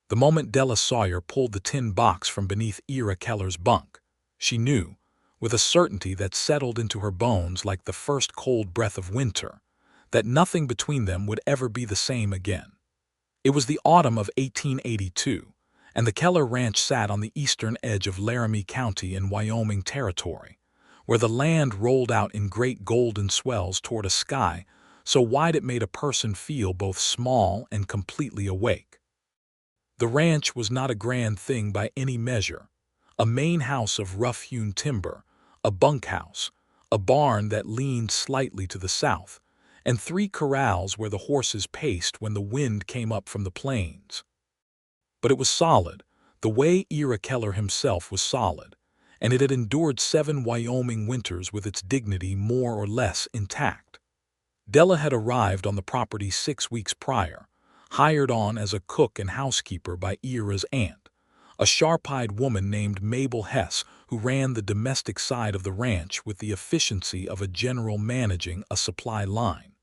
The moment Della Sawyer pulled the tin box from beneath Ira Keller's bunk, she knew, with a certainty that settled into her bones like the first cold breath of winter, that nothing between them would ever be the same again. It was the autumn of 1882, and the Keller Ranch sat on the eastern edge of Laramie County in Wyoming Territory, where the land rolled out in great golden swells toward a sky so wide it made a person feel both small and completely awake. The ranch was not a grand thing by any measure. A main house of rough-hewn timber, a bunkhouse, a barn that leaned slightly to the south, and 3 corrals where the horses paced when the wind came up from the plains. But it was solid, the way Ira Keller himself was solid, and it had endured 7 Wyoming winters with its dignity more or less intact. Della had arrived on the property 6 weeks prior, hired on as a cook and housekeeper by Ira's aunt, a sharp-eyed woman named Mabel Hess who ran the domestic side of the ranch with the efficiency of a general managing a supply line.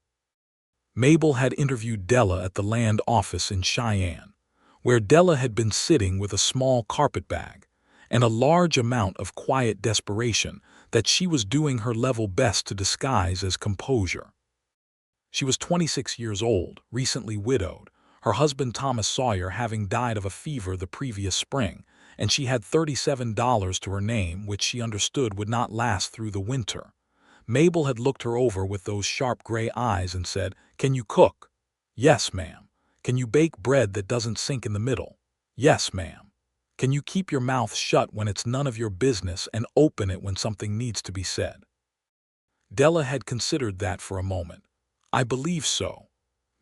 Mabel had interviewed Della at the land office in Cheyenne, where Della had been sitting with a small carpetbag and a large amount of quiet desperation that she was doing her level best to disguise as composure. She was 26 years old, recently widowed, her husband Thomas Sawyer having died of a fever the previous spring, and she had $37 to her name, which she understood would not last through the winter. Mabel had looked her over with those sharp gray eyes and said, "Can you cook?" "Yes, ma'am." "Can you bake bread that doesn't sink in the middle?" "Yes, ma'am." "Can you keep your mouth shut when it's none of your business and open it when something needs to be said?" Della had considered that for a moment. "I believe so."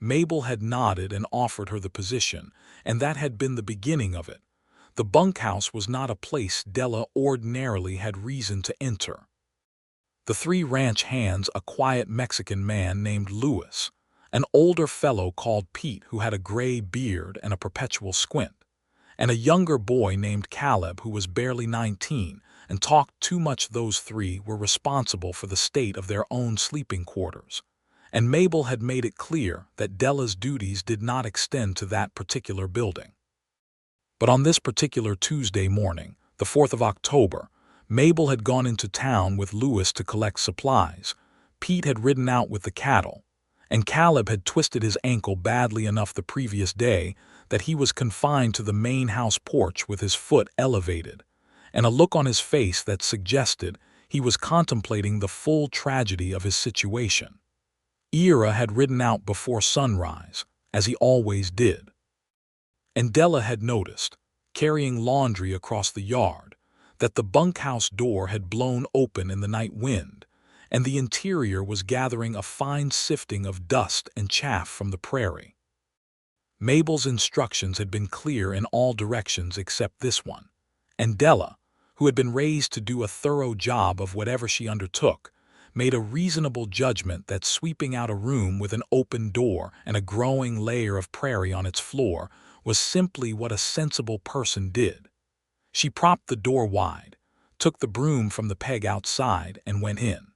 Mabel had nodded and offered her the position, and that had been the beginning of it. The bunkhouse was not a place Della ordinarily had reason to enter. The 3 ranch hands, a quiet Mexican man named Louis, an older fellow called Pete who had a gray beard and a perpetual squint, and a younger boy named Caleb who was barely 19 and talked too much. Those 3 were responsible for the state of their own sleeping quarters, and Mabel had made it clear that Della's duties did not extend to that particular building. But on this particular Tuesday morning, the 4th of October, Mabel had gone into town with Louis to collect supplies, Pete had ridden out with the cattle, and Caleb had twisted his ankle badly enough the previous day that he was confined to the main house porch with his foot elevated, and a look on his face that suggested he was contemplating the full tragedy of his situation. Ira had ridden out before sunrise, as he always did. And Della had noticed, carrying laundry across the yard, that the bunkhouse door had blown open in the night wind, and the interior was gathering a fine sifting of dust and chaff from the prairie. Mabel's instructions had been clear in all directions except this one, and Della, who had been raised to do a thorough job of whatever she undertook, made a reasonable judgment that sweeping out a room with an open door and a growing layer of prairie on its floor was simply what a sensible person did. She propped the door wide, took the broom from the peg outside, and went in.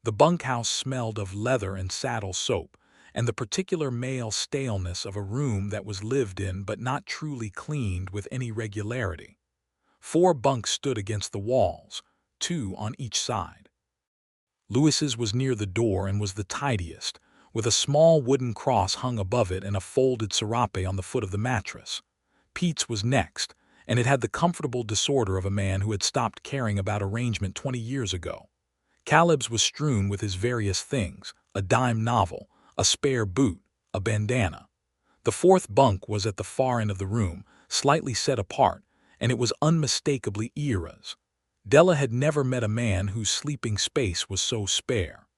The bunkhouse smelled of leather and saddle soap, and the particular male staleness of a room that was lived in but not truly cleaned with any regularity. 4 bunks stood against the walls, 2 on each side. Louis's was near the door and was the tidiest, with a small wooden cross hung above it and a folded serape on the foot of the mattress. Pete's was next, and it had the comfortable disorder of a man who had stopped caring about arrangement 20 years ago. Caleb's was strewn with his various things, a dime novel, a spare boot, a bandana. The 4th bunk was at the far end of the room, slightly set apart, and it was unmistakably Ira's. Della had never met a man whose sleeping space was so spare.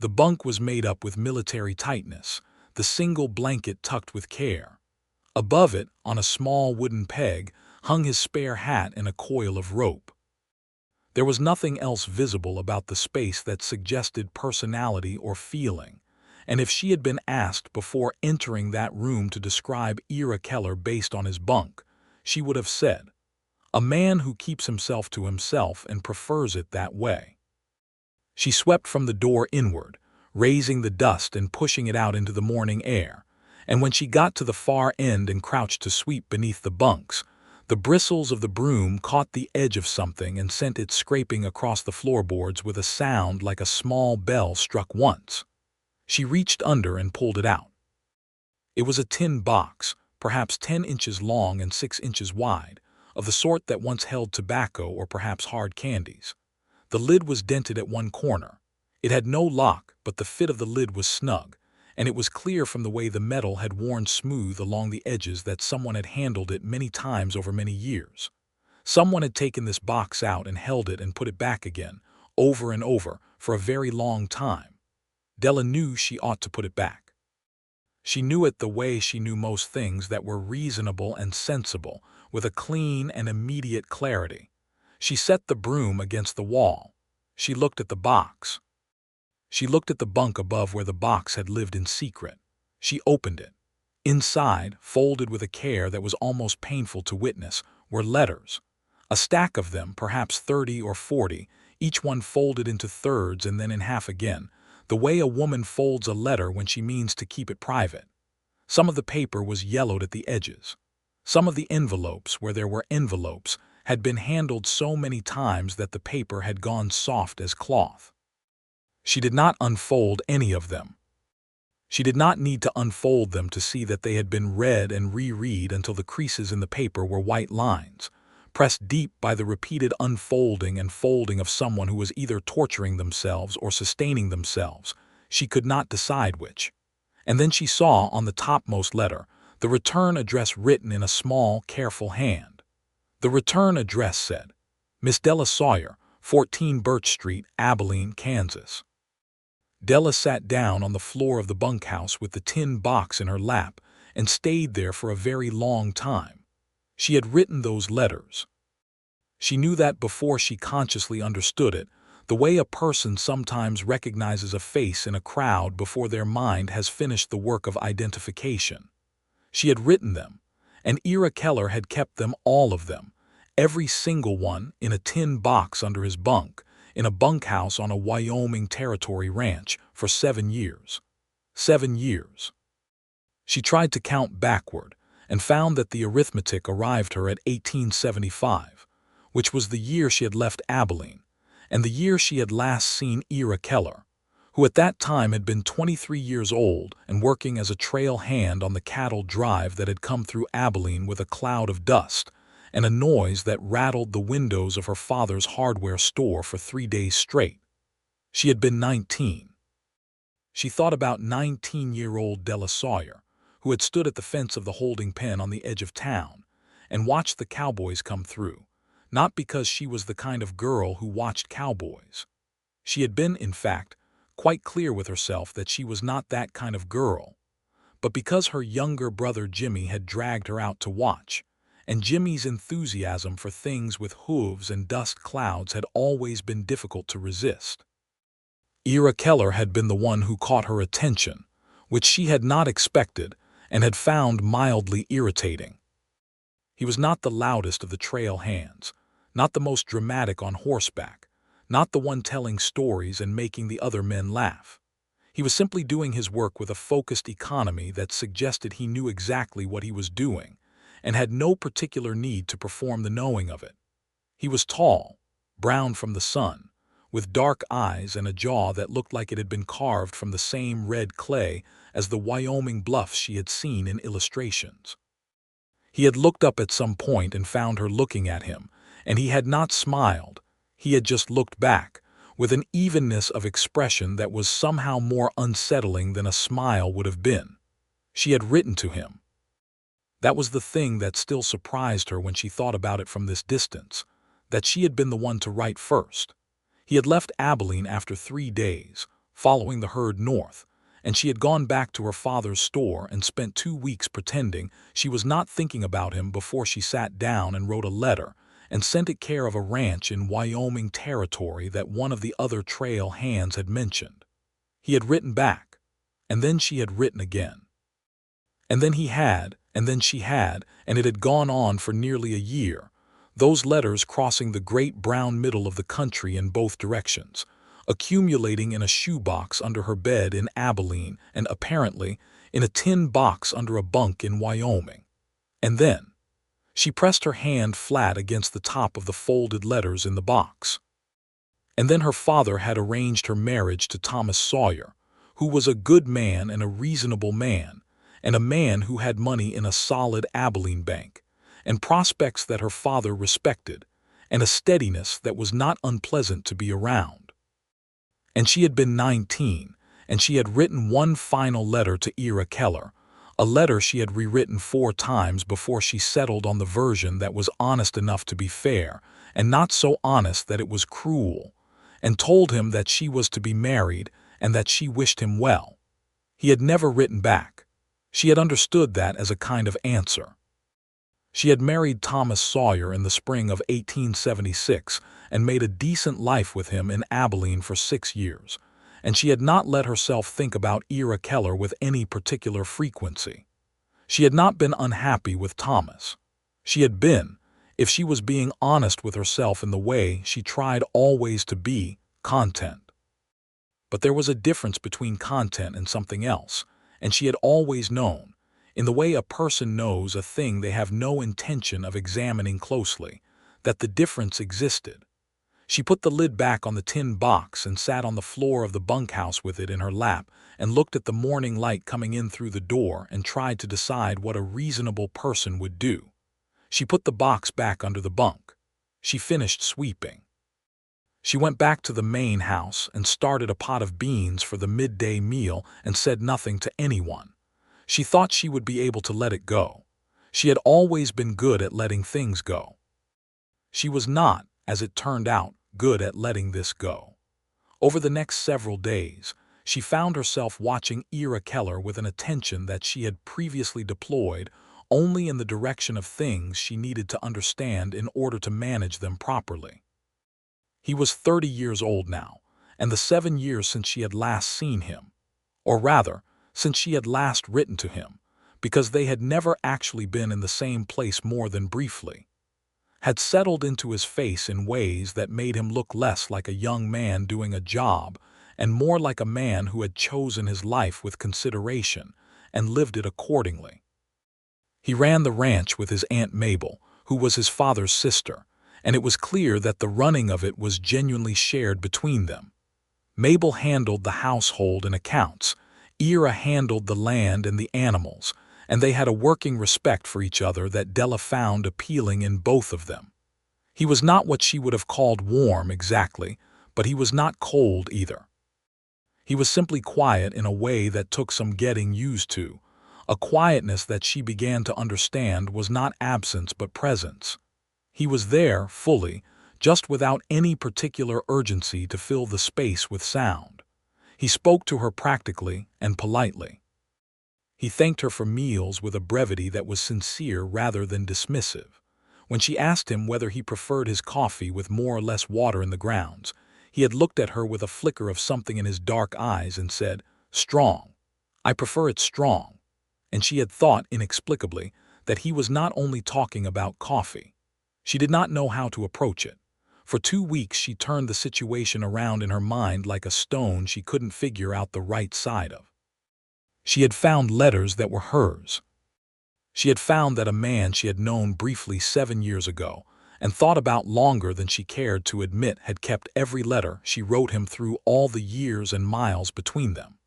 The bunk was made up with military tightness, the single blanket tucked with care. Above it, on a small wooden peg, hung his spare hat and a coil of rope. There was nothing else visible about the space that suggested personality or feeling, and if she had been asked before entering that room to describe Ira Keller based on his bunk, she would have said, "A man who keeps himself to himself and prefers it that way." She swept from the door inward, raising the dust and pushing it out into the morning air, And when she got to the far end and crouched to sweep beneath the bunks, the bristles of the broom caught the edge of something and sent it scraping across the floorboards with a sound like a small bell struck once. She reached under and pulled it out. It was a tin box, perhaps 10 inches long and 6 inches wide, of the sort that once held tobacco or perhaps hard candies. The lid was dented at one corner. It had no lock, but the fit of the lid was snug, and it was clear from the way the metal had worn smooth along the edges that someone had handled it many times over many years. Someone had taken this box out and held it and put it back again, over and over, for a very long time. Della knew she ought to put it back. She knew it the way she knew most things that were reasonable and sensible, with a clean and immediate clarity. She set the broom against the wall. She looked at the box. She looked at the bunk above where the box had lived in secret. She opened it. Inside, folded with a care that was almost painful to witness, were letters. A stack of them, perhaps 30 or 40, each one folded into thirds and then in half again, the way a woman folds a letter when she means to keep it private. Some of the paper was yellowed at the edges. Some of the envelopes, where there were envelopes, had been handled so many times that the paper had gone soft as cloth. She did not unfold any of them. She did not need to unfold them to see that they had been read and reread until the creases in the paper were white lines, pressed deep by the repeated unfolding and folding of someone who was either torturing themselves or sustaining themselves. She could not decide which. And then she saw on the topmost letter the return address written in a small, careful hand. The return address said, Miss Della Sawyer, 14 Birch Street, Abilene, Kansas. Della sat down on the floor of the bunkhouse with the tin box in her lap and stayed there for a very long time. She had written those letters. She knew that before she consciously understood it, the way a person sometimes recognizes a face in a crowd before their mind has finished the work of identification. She had written them, and Ira Keller had kept them, all of them, every single one, in a tin box under his bunk, in a bunkhouse on a Wyoming Territory ranch, for 7 years. 7 years. She tried to count backward, and found that the arithmetic arrived her at 1875, which was the year she had left Abilene, and the year she had last seen Ira Keller, who at that time had been 23 years old and working as a trail hand on the cattle drive that had come through Abilene with a cloud of dust and a noise that rattled the windows of her father's hardware store for 3 days straight. She had been 19. She thought about 19-year-old Della Sawyer, who had stood at the fence of the holding pen on the edge of town and watched the cowboys come through, not because she was the kind of girl who watched cowboys. She had been, in fact, quite clear with herself that she was not that kind of girl, but because her younger brother Jimmy had dragged her out to watch, and Jimmy's enthusiasm for things with hooves and dust clouds had always been difficult to resist. Ira Keller had been the one who caught her attention, which she had not expected and had found mildly irritating. He was not the loudest of the trail hands, not the most dramatic on horseback, not the one telling stories and making the other men laugh. He was simply doing his work with a focused economy that suggested he knew exactly what he was doing and had no particular need to perform the knowing of it. He was tall, brown from the sun, with dark eyes and a jaw that looked like it had been carved from the same red clay as the Wyoming bluffs she had seen in illustrations. He had looked up at some point and found her looking at him, and he had not smiled. He had just looked back, with an evenness of expression that was somehow more unsettling than a smile would have been. She had written to him. That was the thing that still surprised her when she thought about it from this distance, that she had been the one to write first. He had left Abilene after 3 days, following the herd north, and she had gone back to her father's store and spent 2 weeks pretending she was not thinking about him before she sat down and wrote a letter and sent it care of a ranch in Wyoming Territory that one of the other trail hands had mentioned. He had written back, and then she had written again. And then he had, and then she had, and it had gone on for nearly a year, those letters crossing the great brown middle of the country in both directions, accumulating in a shoebox under her bed in Abilene and apparently in a tin box under a bunk in Wyoming. And then, she pressed her hand flat against the top of the folded letters in the box. And then her father had arranged her marriage to Thomas Sawyer, who was a good man and a reasonable man, and a man who had money in a solid Abilene bank, and prospects that her father respected, and a steadiness that was not unpleasant to be around. And she had been 19, and she had written one final letter to Ira Keller, a letter she had rewritten 4 times before she settled on the version that was honest enough to be fair, and not so honest that it was cruel, and told him that she was to be married and that she wished him well. He had never written back. She had understood that as a kind of answer. She had married Thomas Sawyer in the spring of 1876 and made a decent life with him in Abilene for 6 years, and she had not let herself think about Ira Keller with any particular frequency. She had not been unhappy with Thomas. She had been, if she was being honest with herself in the way she tried always to be, content. But there was a difference between content and something else, and she had always known, in the way a person knows a thing they have no intention of examining closely, that the difference existed. She put the lid back on the tin box and sat on the floor of the bunkhouse with it in her lap and looked at the morning light coming in through the door and tried to decide what a reasonable person would do. She put the box back under the bunk. She finished sweeping. She went back to the main house and started a pot of beans for the midday meal and said nothing to anyone. She thought she would be able to let it go. She had always been good at letting things go. She was not, as it turned out, good at letting this go. Over the next several days, she found herself watching Ira Keller with an attention that she had previously deployed only in the direction of things she needed to understand in order to manage them properly. He was 30 years old now, and the 7 years since she had last seen him, or rather, since she had last written to him, because they had never actually been in the same place more than briefly, had settled into his face in ways that made him look less like a young man doing a job and more like a man who had chosen his life with consideration and lived it accordingly. He ran the ranch with his Aunt Mabel, who was his father's sister, and it was clear that the running of it was genuinely shared between them. Mabel handled the household and accounts, Ira handled the land and the animals, and they had a working respect for each other that Della found appealing in both of them. He was not what she would have called warm exactly, but he was not cold either. He was simply quiet in a way that took some getting used to, a quietness that she began to understand was not absence but presence. He was there, fully, just without any particular urgency to fill the space with sound. He spoke to her practically and politely. He thanked her for meals with a brevity that was sincere rather than dismissive. When she asked him whether he preferred his coffee with more or less water in the grounds, he had looked at her with a flicker of something in his dark eyes and said, "Strong. I prefer it strong." And she had thought, inexplicably, that he was not only talking about coffee. She did not know how to approach it. For 2 weeks she turned the situation around in her mind like a stone she couldn't figure out the right side of. She had found letters that were hers. She had found that a man she had known briefly 7 years ago and thought about longer than she cared to admit had kept every letter she wrote him through all the years and miles between them.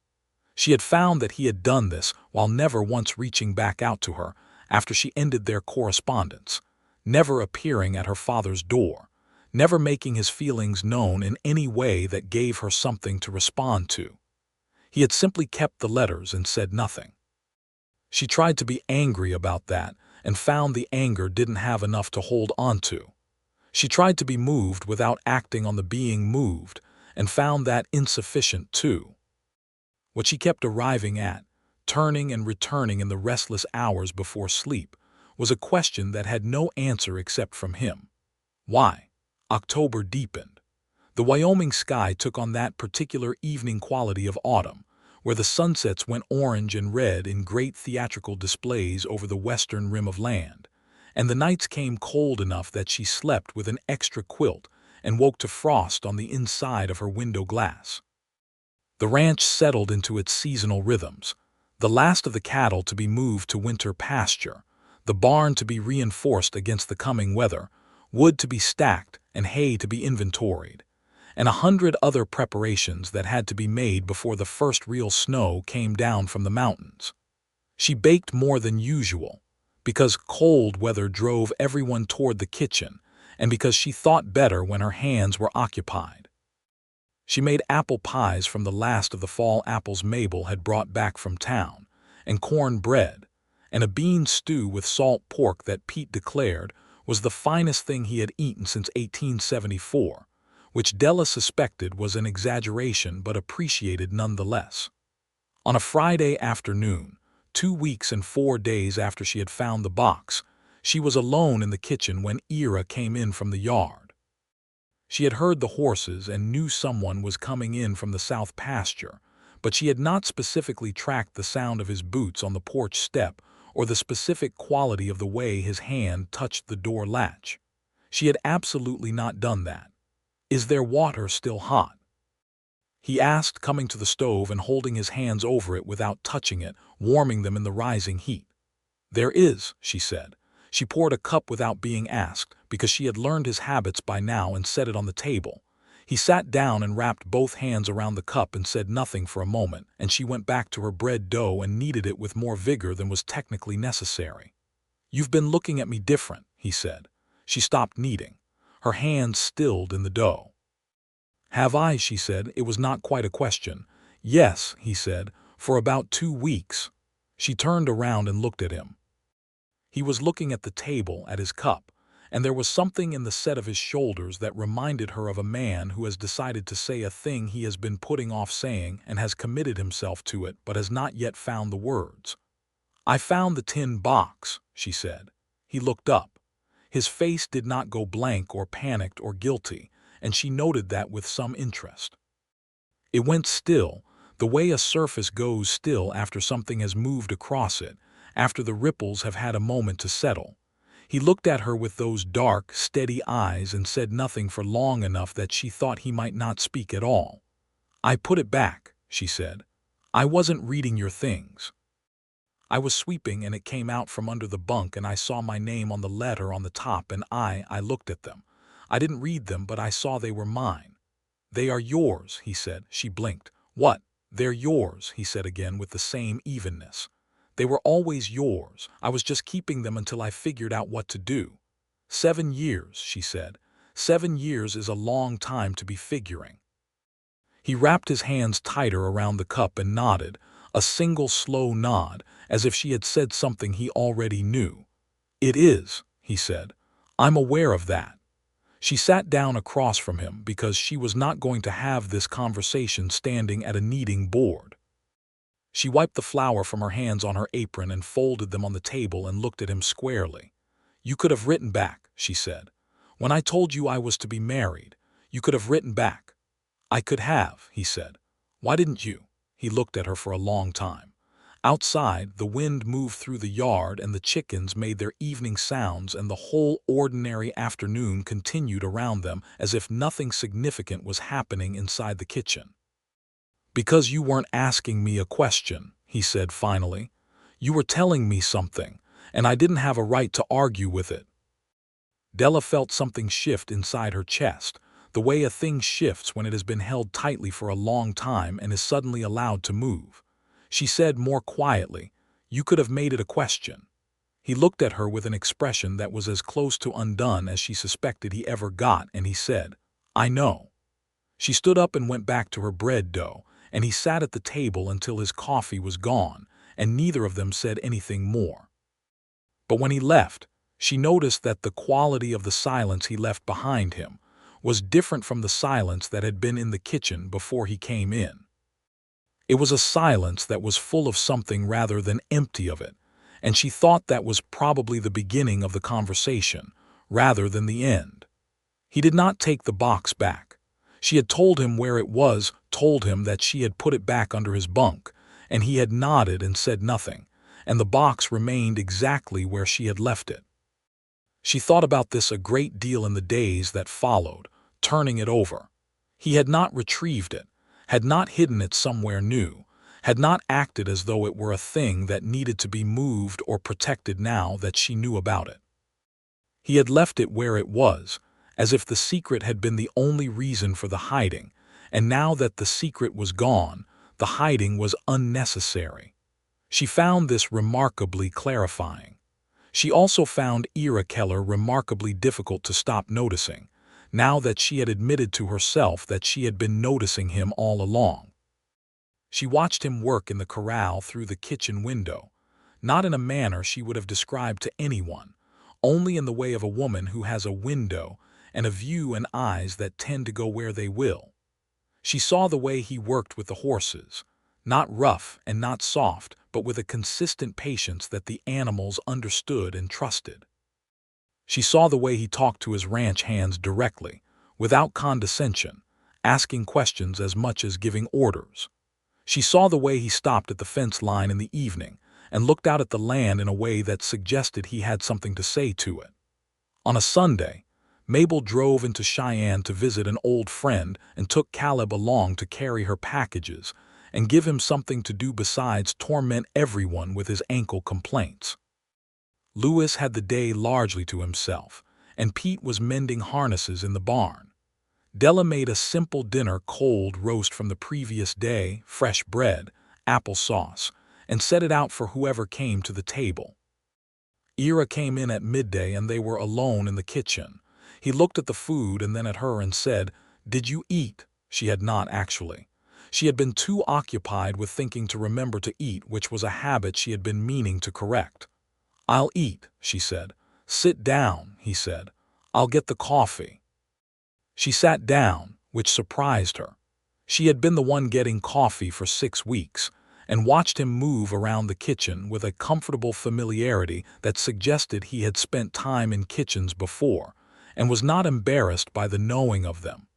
She had found that he had done this while never once reaching back out to her after she ended their correspondence, never appearing at her father's door, never making his feelings known in any way that gave her something to respond to. He had simply kept the letters and said nothing. She tried to be angry about that and found the anger didn't have enough to hold onto. She tried to be moved without acting on the being moved and found that insufficient too. What she kept arriving at, turning and returning in the restless hours before sleep, was a question that had no answer except from him. Why? October deepened. The Wyoming sky took on that particular evening quality of autumn, where the sunsets went orange and red in great theatrical displays over the western rim of land, and the nights came cold enough that she slept with an extra quilt and woke to frost on the inside of her window glass. The ranch settled into its seasonal rhythms, the last of the cattle to be moved to winter pasture, the barn to be reinforced against the coming weather, wood to be stacked, and hay to be inventoried, and 100 other preparations that had to be made before the first real snow came down from the mountains. She baked more than usual, because cold weather drove everyone toward the kitchen, and because she thought better when her hands were occupied. She made apple pies from the last of the fall apples Mabel had brought back from town, and corn bread, and a bean stew with salt pork that Pete declared was the finest thing he had eaten since 1874, which Della suspected was an exaggeration but appreciated nonetheless. On a Friday afternoon, 2 weeks and 4 days after she had found the box, she was alone in the kitchen when Ira came in from the yard. She had heard the horses and knew someone was coming in from the south pasture, but she had not specifically tracked the sound of his boots on the porch step or the specific quality of the way his hand touched the door latch. She had absolutely not done that. "Is their water still hot?" he asked, coming to the stove and holding his hands over it without touching it, warming them in the rising heat. "There is," she said. She poured a cup without being asked, because she had learned his habits by now, and set it on the table. He sat down and wrapped both hands around the cup and said nothing for a moment, and she went back to her bread dough and kneaded it with more vigor than was technically necessary. "You've been looking at me different," he said. She stopped kneading. Her hands stilled in the dough. "Have I?" she said. It was not quite a question. "Yes," he said, "for about 2 weeks." She turned around and looked at him. He was looking at the table, at his cup, and there was something in the set of his shoulders that reminded her of a man who has decided to say a thing he has been putting off saying and has committed himself to it but has not yet found the words. "I found the tin box," she said. He looked up. His face did not go blank or panicked or guilty, and she noted that with some interest. It went still, the way a surface goes still after something has moved across it, after the ripples have had a moment to settle. He looked at her with those dark, steady eyes and said nothing for long enough that she thought he might not speak at all. "I put it back," she said. "I wasn't reading your things. I was sweeping and it came out from under the bunk and I saw my name on the letter on the top and I looked at them. I didn't read them, but I saw they were mine." "They are yours," he said. She blinked. "What?" "They're yours," he said again with the same evenness. "They were always yours. I was just keeping them until I figured out what to do." 7 years, she said. 7 years is a long time to be figuring. He wrapped his hands tighter around the cup and nodded, a single slow nod, as if she had said something he already knew. "It is," he said. "I'm aware of that." She sat down across from him because she was not going to have this conversation standing at a kneading board. She wiped the flour from her hands on her apron and folded them on the table and looked at him squarely. "You could have written back," she said. "When I told you I was to be married, you could have written back." "I could have," he said. "Why didn't you?" He looked at her for a long time. Outside, the wind moved through the yard and the chickens made their evening sounds and the whole ordinary afternoon continued around them as if nothing significant was happening inside the kitchen. "Because you weren't asking me a question," he said finally. "You were telling me something, and I didn't have a right to argue with it." Della felt something shift inside her chest, the way a thing shifts when it has been held tightly for a long time and is suddenly allowed to move. She said more quietly, "You could have made it a question." He looked at her with an expression that was as close to undone as she suspected he ever got, and he said, "I know." She stood up and went back to her bread dough, and he sat at the table until his coffee was gone, and neither of them said anything more. But when he left, she noticed that the quality of the silence he left behind him was different from the silence that had been in the kitchen before he came in. It was a silence that was full of something rather than empty of it, and she thought that was probably the beginning of the conversation, rather than the end. He did not take the box back. She had told him where it was, told him that she had put it back under his bunk, and he had nodded and said nothing, and the box remained exactly where she had left it. She thought about this a great deal in the days that followed, turning it over. He had not retrieved it, had not hidden it somewhere new, had not acted as though it were a thing that needed to be moved or protected now that she knew about it. He had left it where it was, as if the secret had been the only reason for the hiding, and now that the secret was gone, the hiding was unnecessary. She found this remarkably clarifying. She also found Ira Keller remarkably difficult to stop noticing, now that she had admitted to herself that she had been noticing him all along. She watched him work in the corral through the kitchen window, not in a manner she would have described to anyone, only in the way of a woman who has a window and a view and eyes that tend to go where they will. She saw the way he worked with the horses, not rough and not soft, but with a consistent patience that the animals understood and trusted. She saw the way he talked to his ranch hands directly, without condescension, asking questions as much as giving orders. She saw the way he stopped at the fence line in the evening and looked out at the land in a way that suggested he had something to say to it. On a Sunday, Mabel drove into Cheyenne to visit an old friend and took Caleb along to carry her packages and give him something to do besides torment everyone with his ankle complaints. Lewis had the day largely to himself, and Pete was mending harnesses in the barn. Della made a simple dinner: cold roast from the previous day, fresh bread, apple sauce, and set it out for whoever came to the table. Ira came in at midday and they were alone in the kitchen. He looked at the food and then at her and said, "Did you eat?" She had not actually. She had been too occupied with thinking to remember to eat, which was a habit she had been meaning to correct. "I'll eat," she said. "Sit down," he said. "I'll get the coffee." She sat down, which surprised her. She had been the one getting coffee for 6 weeks, and watched him move around the kitchen with a comfortable familiarity that suggested he had spent time in kitchens before, and was not embarrassed by the knowing of them.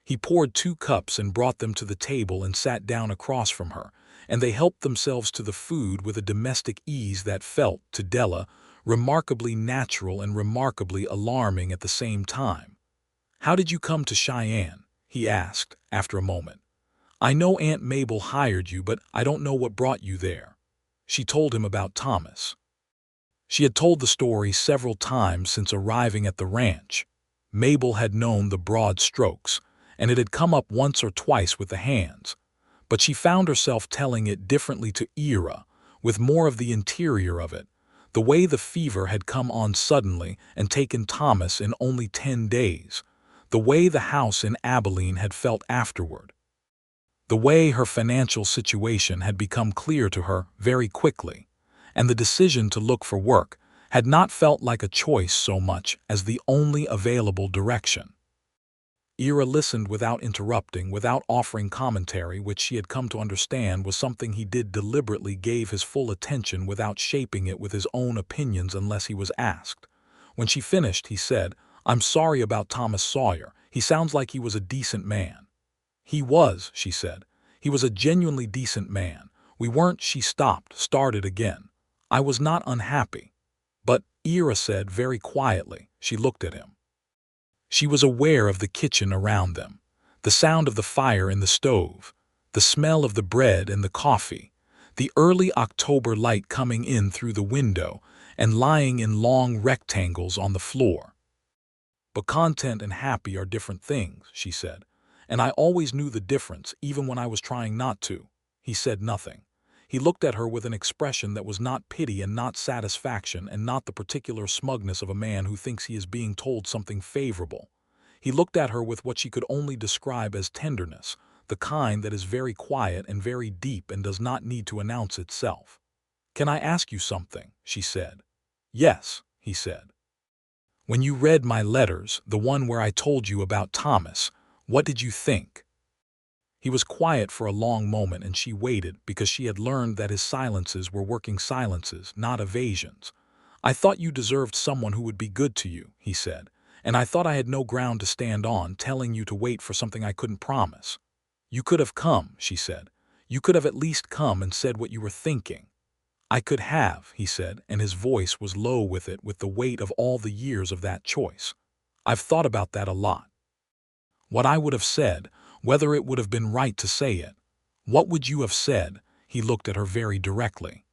He poured 2 cups and brought them to the table and sat down across from her, and they helped themselves to the food with a domestic ease that felt, to Della, remarkably natural and remarkably alarming at the same time. "How did you come to Cheyenne?" he asked, after a moment. "I know Aunt Mabel hired you, but I don't know what brought you there." She told him about Thomas. She had told the story several times since arriving at the ranch. Mabel had known the broad strokes, and it had come up once or twice with the hands, but she found herself telling it differently to Ira, with more of the interior of it, the way the fever had come on suddenly and taken Thomas in only 10 days, the way the house in Abilene had felt afterward, the way her financial situation had become clear to her very quickly, and the decision to look for work had not felt like a choice so much as the only available direction. Ira listened without interrupting, without offering commentary, which she had come to understand was something he did deliberately, gave his full attention without shaping it with his own opinions unless he was asked. When she finished, he said, "I'm sorry about Thomas Sawyer. He sounds like he was a decent man." "He was," she said. "He was a genuinely decent man. We weren't—" She stopped, started again. "I was not unhappy." "But," Ira said very quietly. She looked at him. She was aware of the kitchen around them, the sound of the fire in the stove, the smell of the bread and the coffee, the early October light coming in through the window and lying in long rectangles on the floor. "But content and happy are different things," she said, "and I always knew the difference, even when I was trying not to." He said nothing. He looked at her with an expression that was not pity and not satisfaction and not the particular smugness of a man who thinks he is being told something favorable. He looked at her with what she could only describe as tenderness, the kind that is very quiet and very deep and does not need to announce itself. "Can I ask you something?" she said. "Yes," he said. "When you read my letters, the one where I told you about Thomas, what did you think?" He was quiet for a long moment, and she waited because she had learned that his silences were working silences, not evasions. "I thought you deserved someone who would be good to you," he said, "and I thought I had no ground to stand on telling you to wait for something I couldn't promise." "You could have come," she said. "You could have at least come and said what you were thinking." "I could have," he said, and his voice was low with it, with the weight of all the years of that choice. "I've thought about that a lot." What I would have said, whether it would have been right to say it. What would you have said? He looked at her very directly.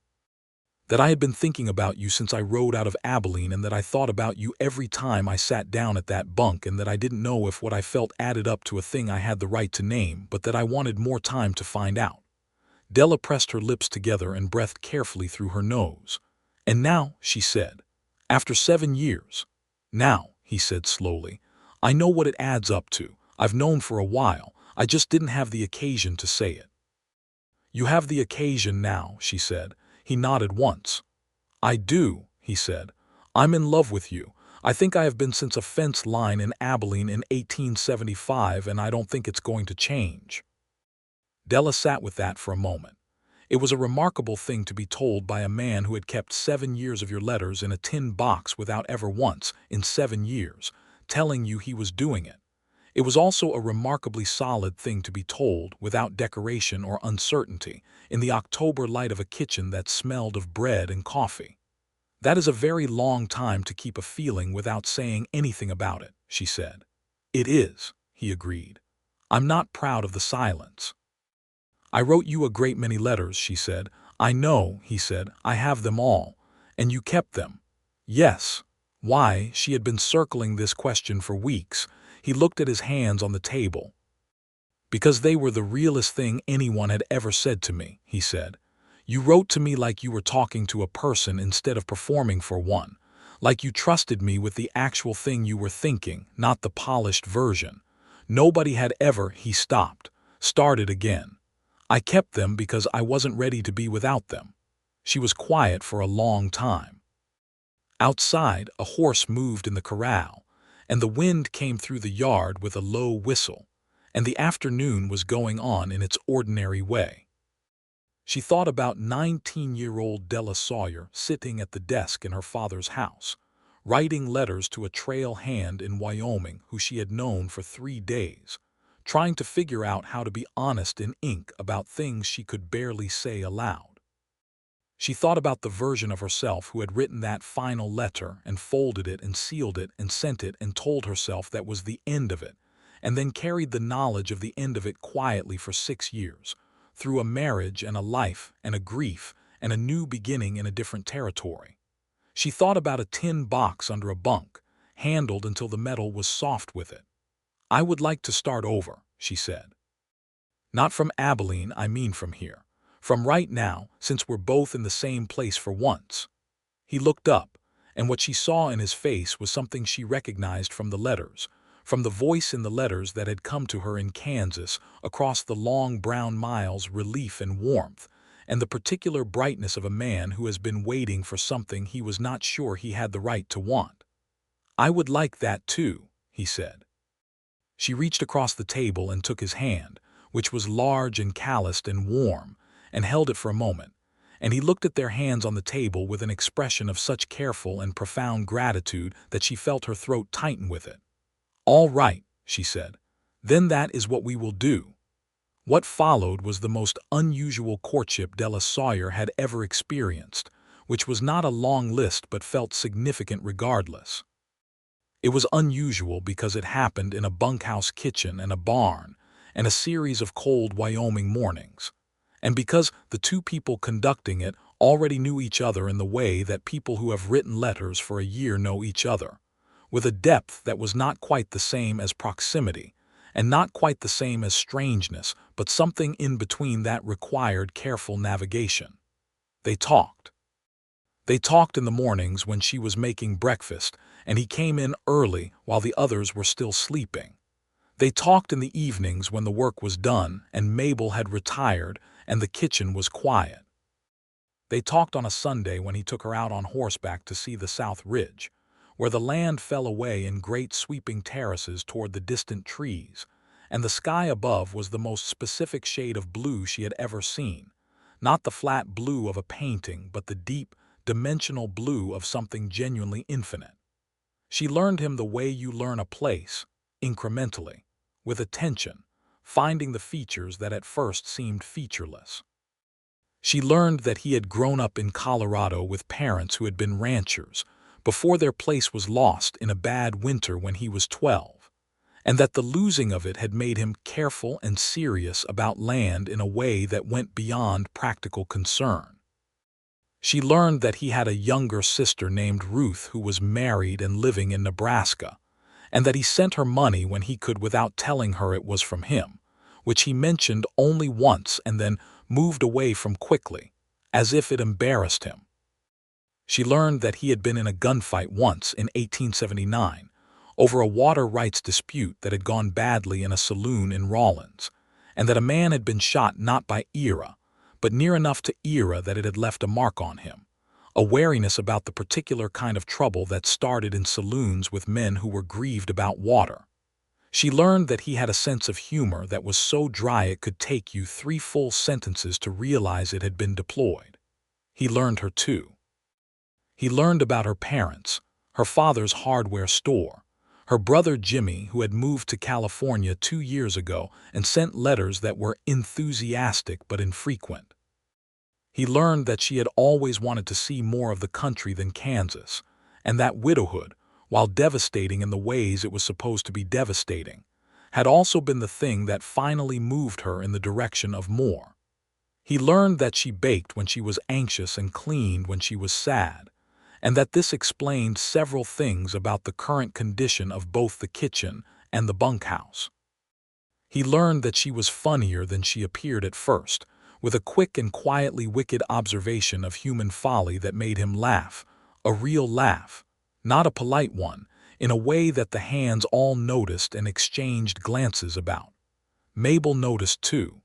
That I had been thinking about you since I rode out of Abilene, and that I thought about you every time I sat down at that bunk, and that I didn't know if what I felt added up to a thing I had the right to name, but that I wanted more time to find out. Della pressed her lips together and breathed carefully through her nose. And now, she said, after 7 years. Now, he said slowly, I know what it adds up to. I've known for a while. I just didn't have the occasion to say it. You have the occasion now, she said. He nodded once. I do, he said. I'm in love with you. I think I have been since a fence line in Abilene in 1875, and I don't think it's going to change. Della sat with that for a moment. It was a remarkable thing to be told by a man who had kept 7 years of your letters in a tin box without ever once, in 7 years, telling you he was doing it. It was also a remarkably solid thing to be told, without decoration or uncertainty, in the October light of a kitchen that smelled of bread and coffee. That is a very long time to keep a feeling without saying anything about it, she said. It is, he agreed. I'm not proud of the silence. I wrote you a great many letters, she said. I know, he said. I have them all. And you kept them. Yes. Why? She had been circling this question for weeks. He looked at his hands on the table. Because they were the realest thing anyone had ever said to me, he said. You wrote to me like you were talking to a person instead of performing for one. Like you trusted me with the actual thing you were thinking, not the polished version. Nobody had ever, he stopped, started again. I kept them because I wasn't ready to be without them. She was quiet for a long time. Outside, a horse moved in the corral, and the wind came through the yard with a low whistle, and the afternoon was going on in its ordinary way. She thought about 19-year-old Della Sawyer sitting at the desk in her father's house, writing letters to a trail hand in Wyoming who she had known for 3 days, trying to figure out how to be honest in ink about things she could barely say aloud. She thought about the version of herself who had written that final letter and folded it and sealed it and sent it and told herself that was the end of it, and then carried the knowledge of the end of it quietly for 6 years, through a marriage and a life and a grief and a new beginning in a different territory. She thought about a tin box under a bunk, handled until the metal was soft with it. I would like to start over, she said. Not from Abilene, I mean from here. From right now, since we're both in the same place for once. He looked up, and what she saw in his face was something she recognized from the letters, from the voice in the letters that had come to her in Kansas, across the long brown miles, relief and warmth, and the particular brightness of a man who has been waiting for something he was not sure he had the right to want. I would like that too, he said. She reached across the table and took his hand, which was large and calloused and warm, and held it for a moment, and he looked at their hands on the table with an expression of such careful and profound gratitude that she felt her throat tighten with it. All right, she said. Then that is what we will do. What followed was the most unusual courtship Della Sawyer had ever experienced, which was not a long list but felt significant regardless. It was unusual because it happened in a bunkhouse kitchen and a barn, and a series of cold Wyoming mornings, and because the two people conducting it already knew each other in the way that people who have written letters for a year know each other, with a depth that was not quite the same as proximity, and not quite the same as strangeness, but something in between that required careful navigation. They talked. They talked in the mornings when she was making breakfast, and he came in early while the others were still sleeping. They talked in the evenings when the work was done and Mabel had retired and the kitchen was quiet. They talked on a Sunday when he took her out on horseback to see the South Ridge, where the land fell away in great sweeping terraces toward the distant trees, and the sky above was the most specific shade of blue she had ever seen, not the flat blue of a painting, but the deep, dimensional blue of something genuinely infinite. She learned him the way you learn a place, incrementally, with attention, finding the features that at first seemed featureless. She learned that he had grown up in Colorado with parents who had been ranchers before their place was lost in a bad winter when he was 12, and that the losing of it had made him careful and serious about land in a way that went beyond practical concern. She learned that he had a younger sister named Ruth who was married and living in Nebraska, and that he sent her money when he could without telling her it was from him, which he mentioned only once and then moved away from quickly, as if it embarrassed him. She learned that he had been in a gunfight once in 1879 over a water rights dispute that had gone badly in a saloon in Rawlins, and that a man had been shot not by Ira, but near enough to Ira that it had left a mark on him, a wariness about the particular kind of trouble that started in saloons with men who were grieved about water. She learned that he had a sense of humor that was so dry it could take you 3 full sentences to realize it had been deployed. He learned her too. He learned about her parents, her father's hardware store, her brother Jimmy, who had moved to California 2 years ago and sent letters that were enthusiastic but infrequent. He learned that she had always wanted to see more of the country than Kansas, and that widowhood, while devastating in the ways it was supposed to be devastating, had also been the thing that finally moved her in the direction of more. He learned that she baked when she was anxious and cleaned when she was sad, and that this explained several things about the current condition of both the kitchen and the bunkhouse. He learned that she was funnier than she appeared at first, with a quick and quietly wicked observation of human folly that made him laugh, a real laugh, not a polite one, in a way that the hands all noticed and exchanged glances about. Mabel noticed too.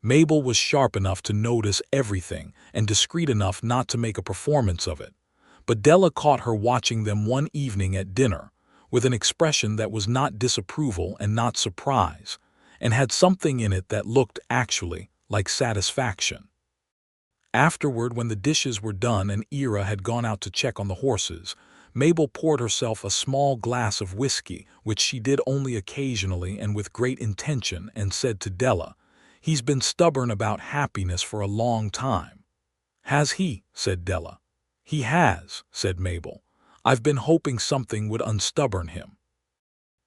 Mabel was sharp enough to notice everything and discreet enough not to make a performance of it, but Della caught her watching them one evening at dinner, with an expression that was not disapproval and not surprise, and had something in it that looked actually like satisfaction. Afterward, when the dishes were done and Ira had gone out to check on the horses, Mabel poured herself a small glass of whiskey, which she did only occasionally and with great intention, and said to Della, "He's been stubborn about happiness for a long time." "Has he?" said Della. "He has," said Mabel. "I've been hoping something would unstubborn him."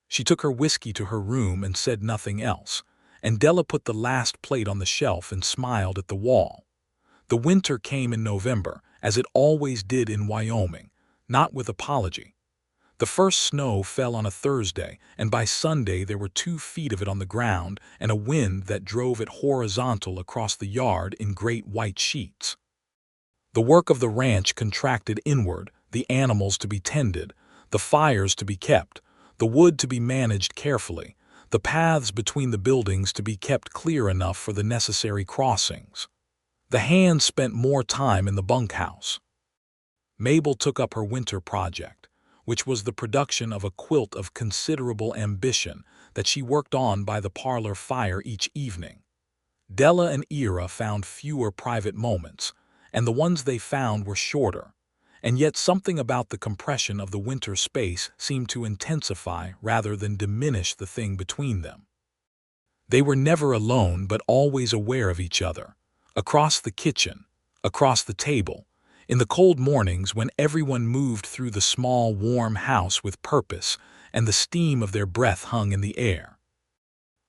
She took her whiskey to her room and said nothing else, and Della put the last plate on the shelf and smiled at the wall. The winter came in November, as it always did in Wyoming, not with apology. The first snow fell on a Thursday, and by Sunday there were 2 feet of it on the ground and a wind that drove it horizontal across the yard in great white sheets. The work of the ranch contracted inward, the animals to be tended, the fires to be kept, the wood to be managed carefully, the paths between the buildings to be kept clear enough for the necessary crossings. The hands spent more time in the bunkhouse. Mabel took up her winter project, which was the production of a quilt of considerable ambition that she worked on by the parlor fire each evening. Della and Ira found fewer private moments, and the ones they found were shorter, and yet something about the compression of the winter space seemed to intensify rather than diminish the thing between them. They were never alone but always aware of each other, across the kitchen, across the table, in the cold mornings when everyone moved through the small, warm house with purpose and the steam of their breath hung in the air.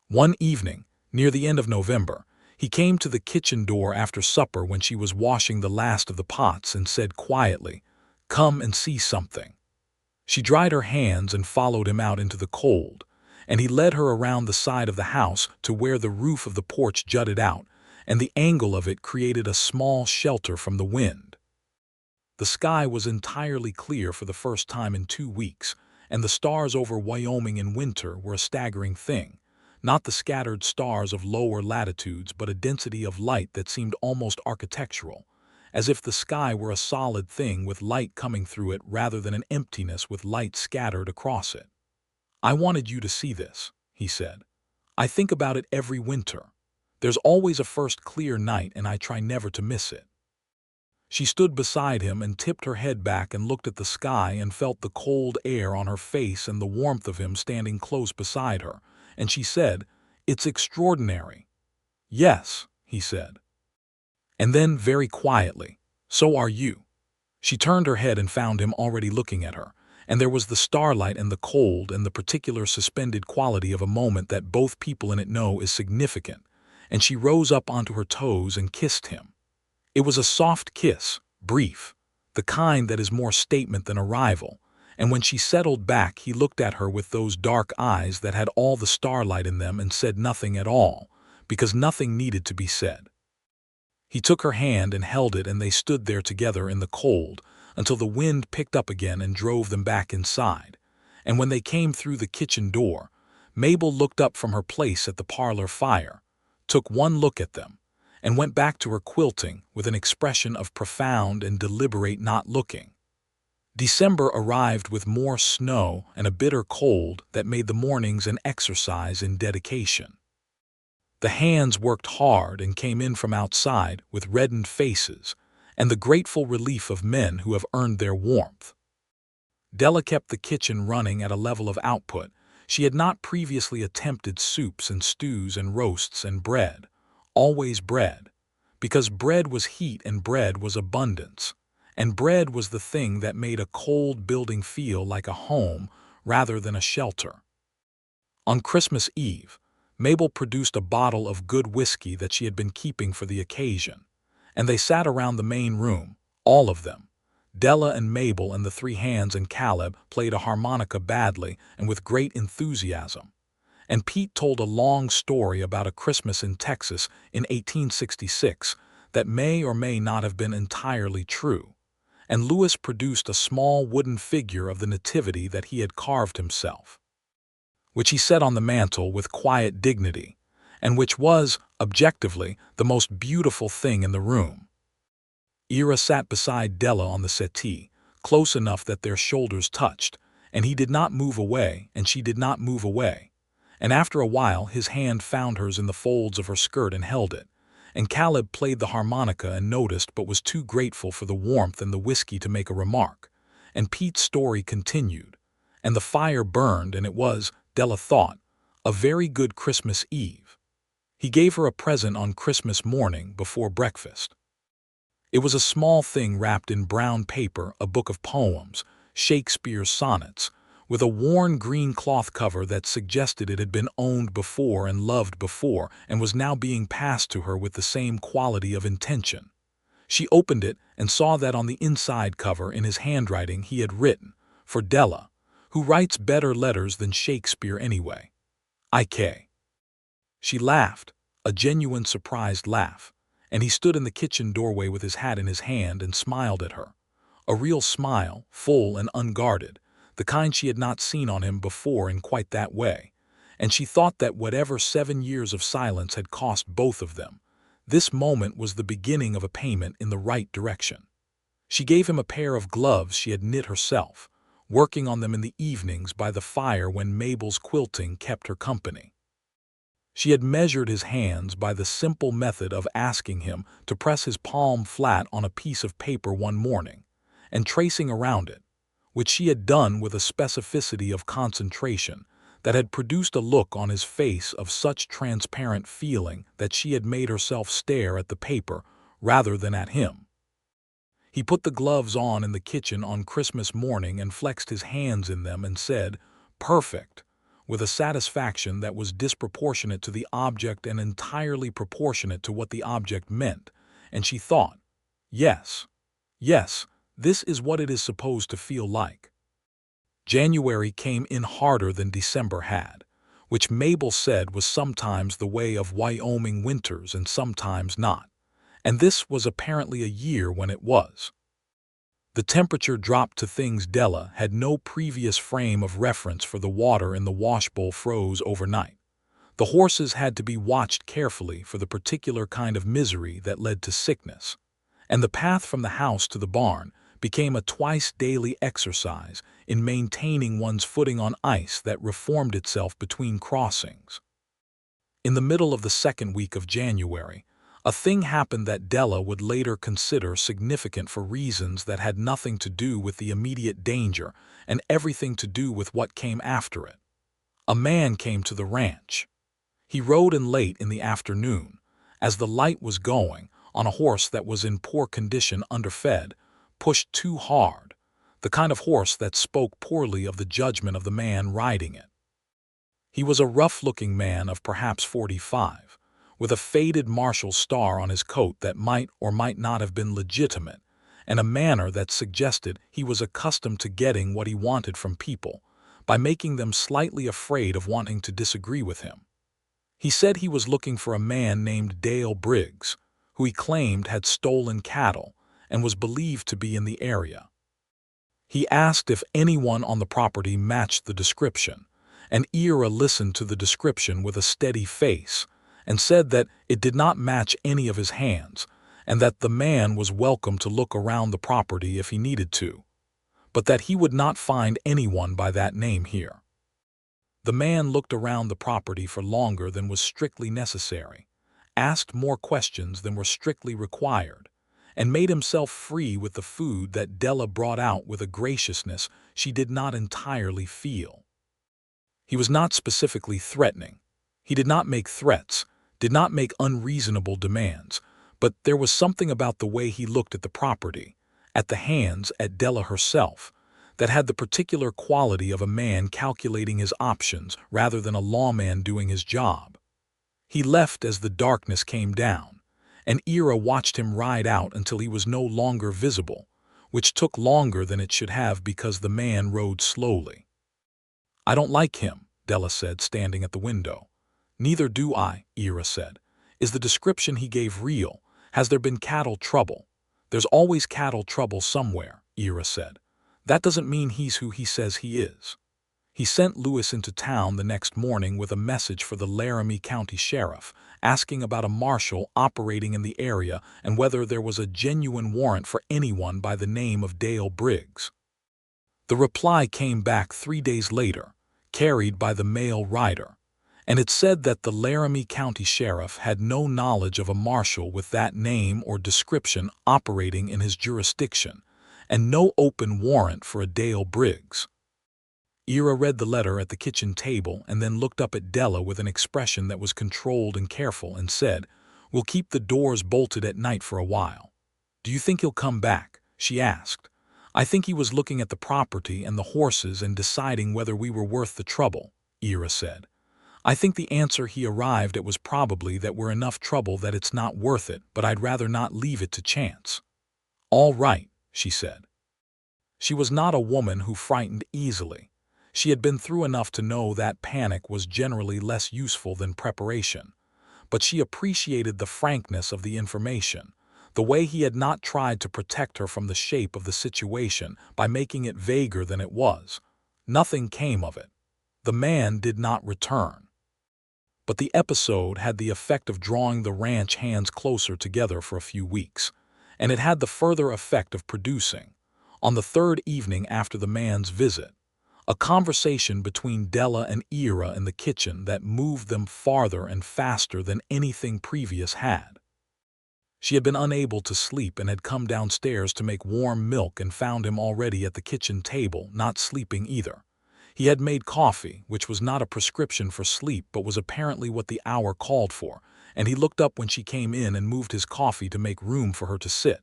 One evening, near the end of November, he came to the kitchen door after supper when she was washing the last of the pots and said quietly, "Come and see something." She dried her hands and followed him out into the cold, and he led her around the side of the house to where the roof of the porch jutted out, and the angle of it created a small shelter from the wind. The sky was entirely clear for the first time in 2 weeks, and the stars over Wyoming in winter were a staggering thing. Not the scattered stars of lower latitudes, but a density of light that seemed almost architectural, as if the sky were a solid thing with light coming through it rather than an emptiness with light scattered across it. "I wanted you to see this," he said. "I think about it every winter. There's always a first clear night and I try never to miss it." She stood beside him and tipped her head back and looked at the sky and felt the cold air on her face and the warmth of him standing close beside her, and she said, "It's extraordinary." "Yes," he said. And then, very quietly, "So are you." She turned her head and found him already looking at her, and there was the starlight and the cold and the particular suspended quality of a moment that both people in it know is significant, and she rose up onto her toes and kissed him. It was a soft kiss, brief, the kind that is more statement than arrival, and when she settled back he looked at her with those dark eyes that had all the starlight in them and said nothing at all, because nothing needed to be said. He took her hand and held it, and they stood there together in the cold until the wind picked up again and drove them back inside. And when they came through the kitchen door, Mabel looked up from her place at the parlor fire, took one look at them, and went back to her quilting with an expression of profound and deliberate not looking. December arrived with more snow and a bitter cold that made the mornings an exercise in dedication. The hands worked hard and came in from outside with reddened faces and the grateful relief of men who have earned their warmth. Della kept the kitchen running at a level of output. She had not previously attempted soups and stews and roasts and bread, always bread, because bread was heat and bread was abundance, and bread was the thing that made a cold building feel like a home rather than a shelter. On Christmas Eve, Mabel produced a bottle of good whiskey that she had been keeping for the occasion, and they sat around the main room, all of them. Della and Mabel and the three hands and Caleb played a harmonica badly and with great enthusiasm, and Pete told a long story about a Christmas in Texas in 1866 that may or may not have been entirely true, and Louis produced a small wooden figure of the Nativity that he had carved himself, which he set on the mantel with quiet dignity, and which was, objectively, the most beautiful thing in the room. Ira sat beside Della on the settee, close enough that their shoulders touched, and he did not move away and she did not move away, and after a while his hand found hers in the folds of her skirt and held it, and Caleb played the harmonica and noticed but was too grateful for the warmth and the whiskey to make a remark, and Pete's story continued, and the fire burned, and it was, Della thought, a very good Christmas Eve. He gave her a present on Christmas morning before breakfast. It was a small thing wrapped in brown paper, a book of poems, Shakespeare's sonnets, with a worn green cloth cover that suggested it had been owned before and loved before and was now being passed to her with the same quality of intention. She opened it and saw that on the inside cover in his handwriting he had written, "For Della, who writes better letters than Shakespeare anyway. I.K." She laughed, a genuine surprised laugh, and he stood in the kitchen doorway with his hat in his hand and smiled at her. A real smile, full and unguarded, the kind she had not seen on him before in quite that way, and she thought that whatever 7 years of silence had cost both of them, this moment was the beginning of a payment in the right direction. She gave him a pair of gloves she had knit herself, working on them in the evenings by the fire when Mabel's quilting kept her company. She had measured his hands by the simple method of asking him to press his palm flat on a piece of paper one morning, and tracing around it, which she had done with a specificity of concentration that had produced a look on his face of such transparent feeling that she had made herself stare at the paper rather than at him. He put the gloves on in the kitchen on Christmas morning and flexed his hands in them and said, "Perfect," with a satisfaction that was disproportionate to the object and entirely proportionate to what the object meant, and she thought, yes, this is what it is supposed to feel like. January came in harder than December had, which Mabel said was sometimes the way of Wyoming winters and sometimes not, and this was apparently a year when it was. The temperature dropped to things Della had no previous frame of reference for. The water in the washbowl froze overnight. The horses had to be watched carefully for the particular kind of misery that led to sickness, and the path from the house to the barn became a twice-daily exercise in maintaining one's footing on ice that reformed itself between crossings. In the middle of the second week of January, a thing happened that Della would later consider significant for reasons that had nothing to do with the immediate danger and everything to do with what came after it. A man came to the ranch. He rode in late in the afternoon, as the light was going, on a horse that was in poor condition, underfed, pushed too hard, the kind of horse that spoke poorly of the judgment of the man riding it. He was a rough-looking man of perhaps 45, with a faded marshal's star on his coat that might or might not have been legitimate, and a manner that suggested he was accustomed to getting what he wanted from people by making them slightly afraid of wanting to disagree with him. He said he was looking for a man named Dale Briggs, who he claimed had stolen cattle and was believed to be in the area. He asked if anyone on the property matched the description, and Ira listened to the description with a steady face and said that it did not match any of his hands and that the man was welcome to look around the property if he needed to, but that he would not find anyone by that name here. The man looked around the property for longer than was strictly necessary, asked more questions than were strictly required, and made himself free with the food that Della brought out with a graciousness she did not entirely feel. He was not specifically threatening. He did not make threats, did not make unreasonable demands, but there was something about the way he looked at the property, at the hands, at Della herself, that had the particular quality of a man calculating his options rather than a lawman doing his job. He left as the darkness came down, and Ira watched him ride out until he was no longer visible, which took longer than it should have because the man rode slowly. "I don't like him," Della said, standing at the window. "Neither do I," Ira said. "Is the description he gave real? Has there been cattle trouble?" "There's always cattle trouble somewhere," Ira said. "That doesn't mean he's who he says he is." He sent Lewis into town the next morning with a message for the Laramie County Sheriff, asking about a marshal operating in the area and whether there was a genuine warrant for anyone by the name of Dale Briggs. The reply came back 3 days later, carried by the mail rider, and it said that the Laramie County Sheriff had no knowledge of a marshal with that name or description operating in his jurisdiction, and no open warrant for a Dale Briggs. Ira read the letter at the kitchen table and then looked up at Della with an expression that was controlled and careful and said, "We'll keep the doors bolted at night for a while." "Do you think he'll come back?" she asked. "I think he was looking at the property and the horses and deciding whether we were worth the trouble," Ira said. "I think the answer he arrived at was probably that we're enough trouble that it's not worth it, but I'd rather not leave it to chance." "All right," she said. She was not a woman who frightened easily. She had been through enough to know that panic was generally less useful than preparation, but she appreciated the frankness of the information, the way he had not tried to protect her from the shape of the situation by making it vaguer than it was. Nothing came of it. The man did not return. But the episode had the effect of drawing the ranch hands closer together for a few weeks, and it had the further effect of producing, on the third evening after the man's visit, a conversation between Della and Ira in the kitchen that moved them farther and faster than anything previous had. She had been unable to sleep and had come downstairs to make warm milk and found him already at the kitchen table, not sleeping either. He had made coffee, which was not a prescription for sleep but was apparently what the hour called for, and he looked up when she came in and moved his coffee to make room for her to sit.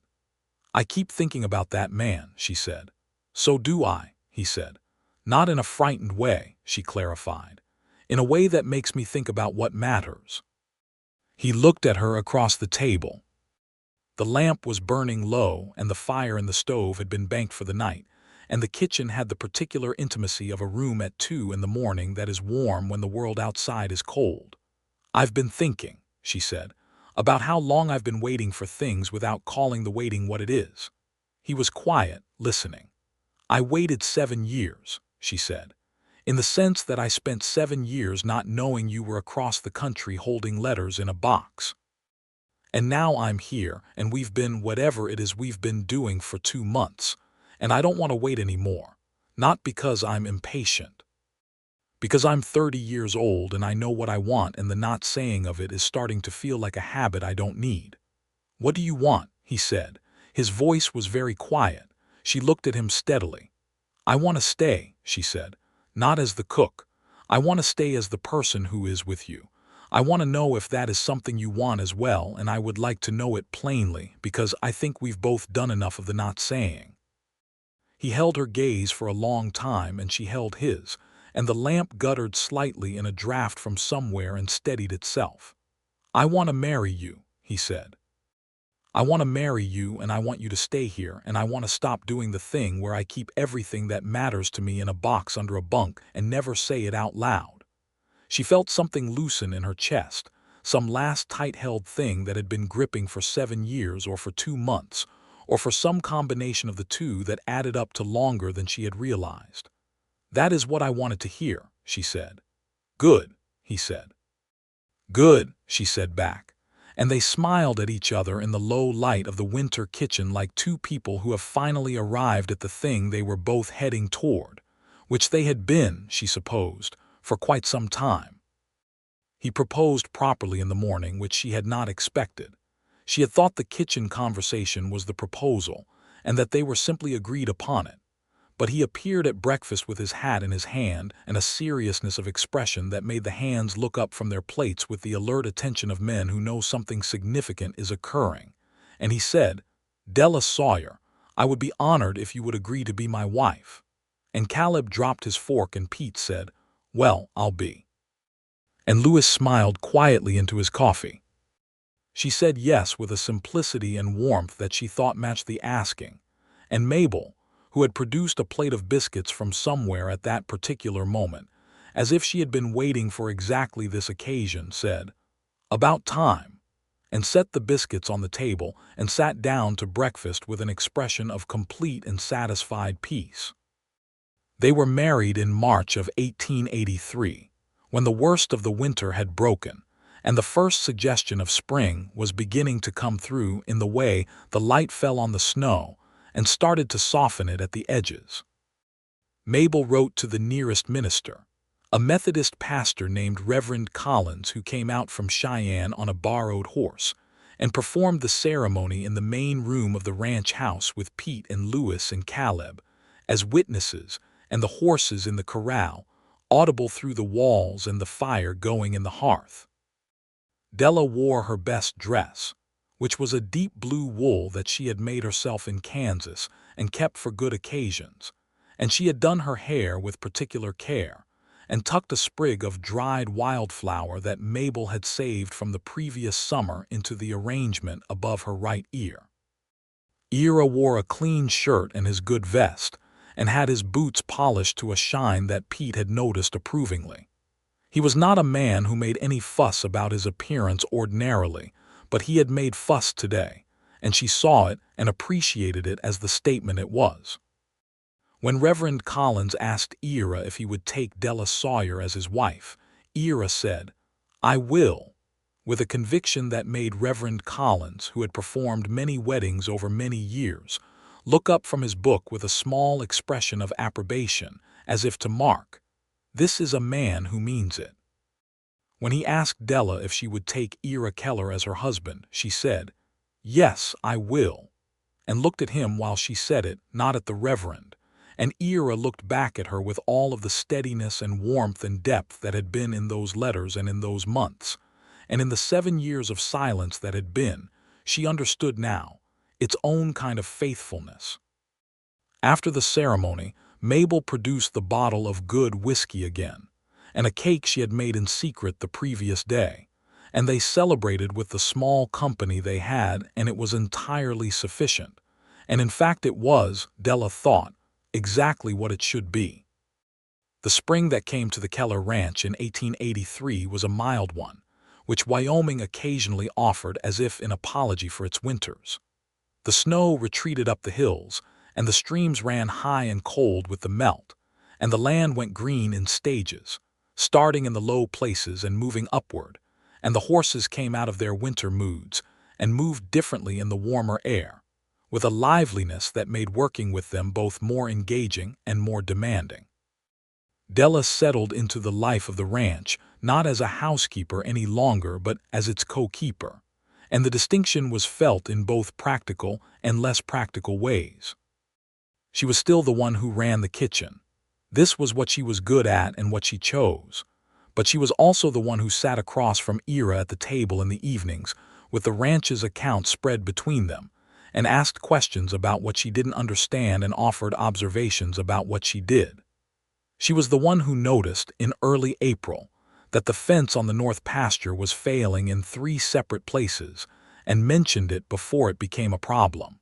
"I keep thinking about that man," she said. "So do I," he said. "Not in a frightened way," she clarified. "In a way that makes me think about what matters." He looked at her across the table. The lamp was burning low and the fire in the stove had been banked for the night, and the kitchen had the particular intimacy of a room at 2 in the morning that is warm when the world outside is cold. "I've been thinking," she said, "about how long I've been waiting for things without calling the waiting what it is." He was quiet, listening. "I waited 7 years," she said, "in the sense that I spent 7 years not knowing you were across the country holding letters in a box. And now I'm here, and we've been whatever it is we've been doing for 2 months, and I don't want to wait anymore. Not because I'm impatient. Because I'm 30 years old and I know what I want, and the not saying of it is starting to feel like a habit I don't need." "What do you want?" he said. His voice was very quiet. She looked at him steadily. "I want to stay," she said. "Not as the cook. I want to stay as the person who is with you. I want to know if that is something you want as well, and I would like to know it plainly because I think we've both done enough of the not saying." He held her gaze for a long time, and she held his, and the lamp guttered slightly in a draft from somewhere and steadied itself. "I want to marry you," he said. "I want to marry you, and I want you to stay here, and I want to stop doing the thing where I keep everything that matters to me in a box under a bunk and never say it out loud." She felt something loosen in her chest, some last tight-held thing that had been gripping for 7 years or for 2 months, or for some combination of the two that added up to longer than she had realized. "That is what I wanted to hear," she said. "Good," he said. "Good," she said back, and they smiled at each other in the low light of the winter kitchen like two people who have finally arrived at the thing they were both heading toward, which they had been, she supposed, for quite some time. He proposed properly in the morning, which she had not expected. She had thought the kitchen conversation was the proposal, and that they were simply agreed upon it. But he appeared at breakfast with his hat in his hand and a seriousness of expression that made the hands look up from their plates with the alert attention of men who know something significant is occurring. And he said, "Della Sawyer, I would be honored if you would agree to be my wife." And Caleb dropped his fork and Pete said, "Well, I'll be." And Louis smiled quietly into his coffee. She said yes with a simplicity and warmth that she thought matched the asking, and Mabel, who had produced a plate of biscuits from somewhere at that particular moment, as if she had been waiting for exactly this occasion, said, "About time," and set the biscuits on the table and sat down to breakfast with an expression of complete and satisfied peace. They were married in March of 1883, when the worst of the winter had broken, and the first suggestion of spring was beginning to come through in the way the light fell on the snow and started to soften it at the edges. Mabel wrote to the nearest minister, a Methodist pastor named Reverend Collins, who came out from Cheyenne on a borrowed horse, and performed the ceremony in the main room of the ranch house with Pete and Louis and Caleb as witnesses, and the horses in the corral, audible through the walls, and the fire going in the hearth. Della wore her best dress, which was a deep blue wool that she had made herself in Kansas and kept for good occasions, and she had done her hair with particular care, and tucked a sprig of dried wildflower that Mabel had saved from the previous summer into the arrangement above her right ear. Ira wore a clean shirt and his good vest, and had his boots polished to a shine that Pete had noticed approvingly. He was not a man who made any fuss about his appearance ordinarily, but he had made fuss today, and she saw it and appreciated it as the statement it was. When Reverend Collins asked Ira if he would take Della Sawyer as his wife, Ira said, "I will," with a conviction that made Reverend Collins, who had performed many weddings over many years, look up from his book with a small expression of approbation, as if to mark, "This is a man who means it." When he asked Della if she would take Ira Keller as her husband, she said, "Yes, I will," and looked at him while she said it, not at the Reverend, and Ira looked back at her with all of the steadiness and warmth and depth that had been in those letters and in those months, and in the 7 years of silence that had been, she understood now, its own kind of faithfulness. After the ceremony, Mabel produced the bottle of good whiskey again, and a cake she had made in secret the previous day, and they celebrated with the small company they had, and it was entirely sufficient. And in fact it was, Della thought, exactly what it should be. The spring that came to the Keller Ranch in 1883 was a mild one, which Wyoming occasionally offered as if in apology for its winters. The snow retreated up the hills, and the streams ran high and cold with the melt, and the land went green in stages, starting in the low places and moving upward, and the horses came out of their winter moods and moved differently in the warmer air, with a liveliness that made working with them both more engaging and more demanding. Della settled into the life of the ranch, not as a housekeeper any longer but as its co-keeper, and the distinction was felt in both practical and less practical ways. She was still the one who ran the kitchen. This was what she was good at and what she chose. But she was also the one who sat across from Ira at the table in the evenings, with the ranch's account spread between them, and asked questions about what she didn't understand and offered observations about what she did. She was the one who noticed, in early April, that the fence on the north pasture was failing in 3 separate places and mentioned it before it became a problem.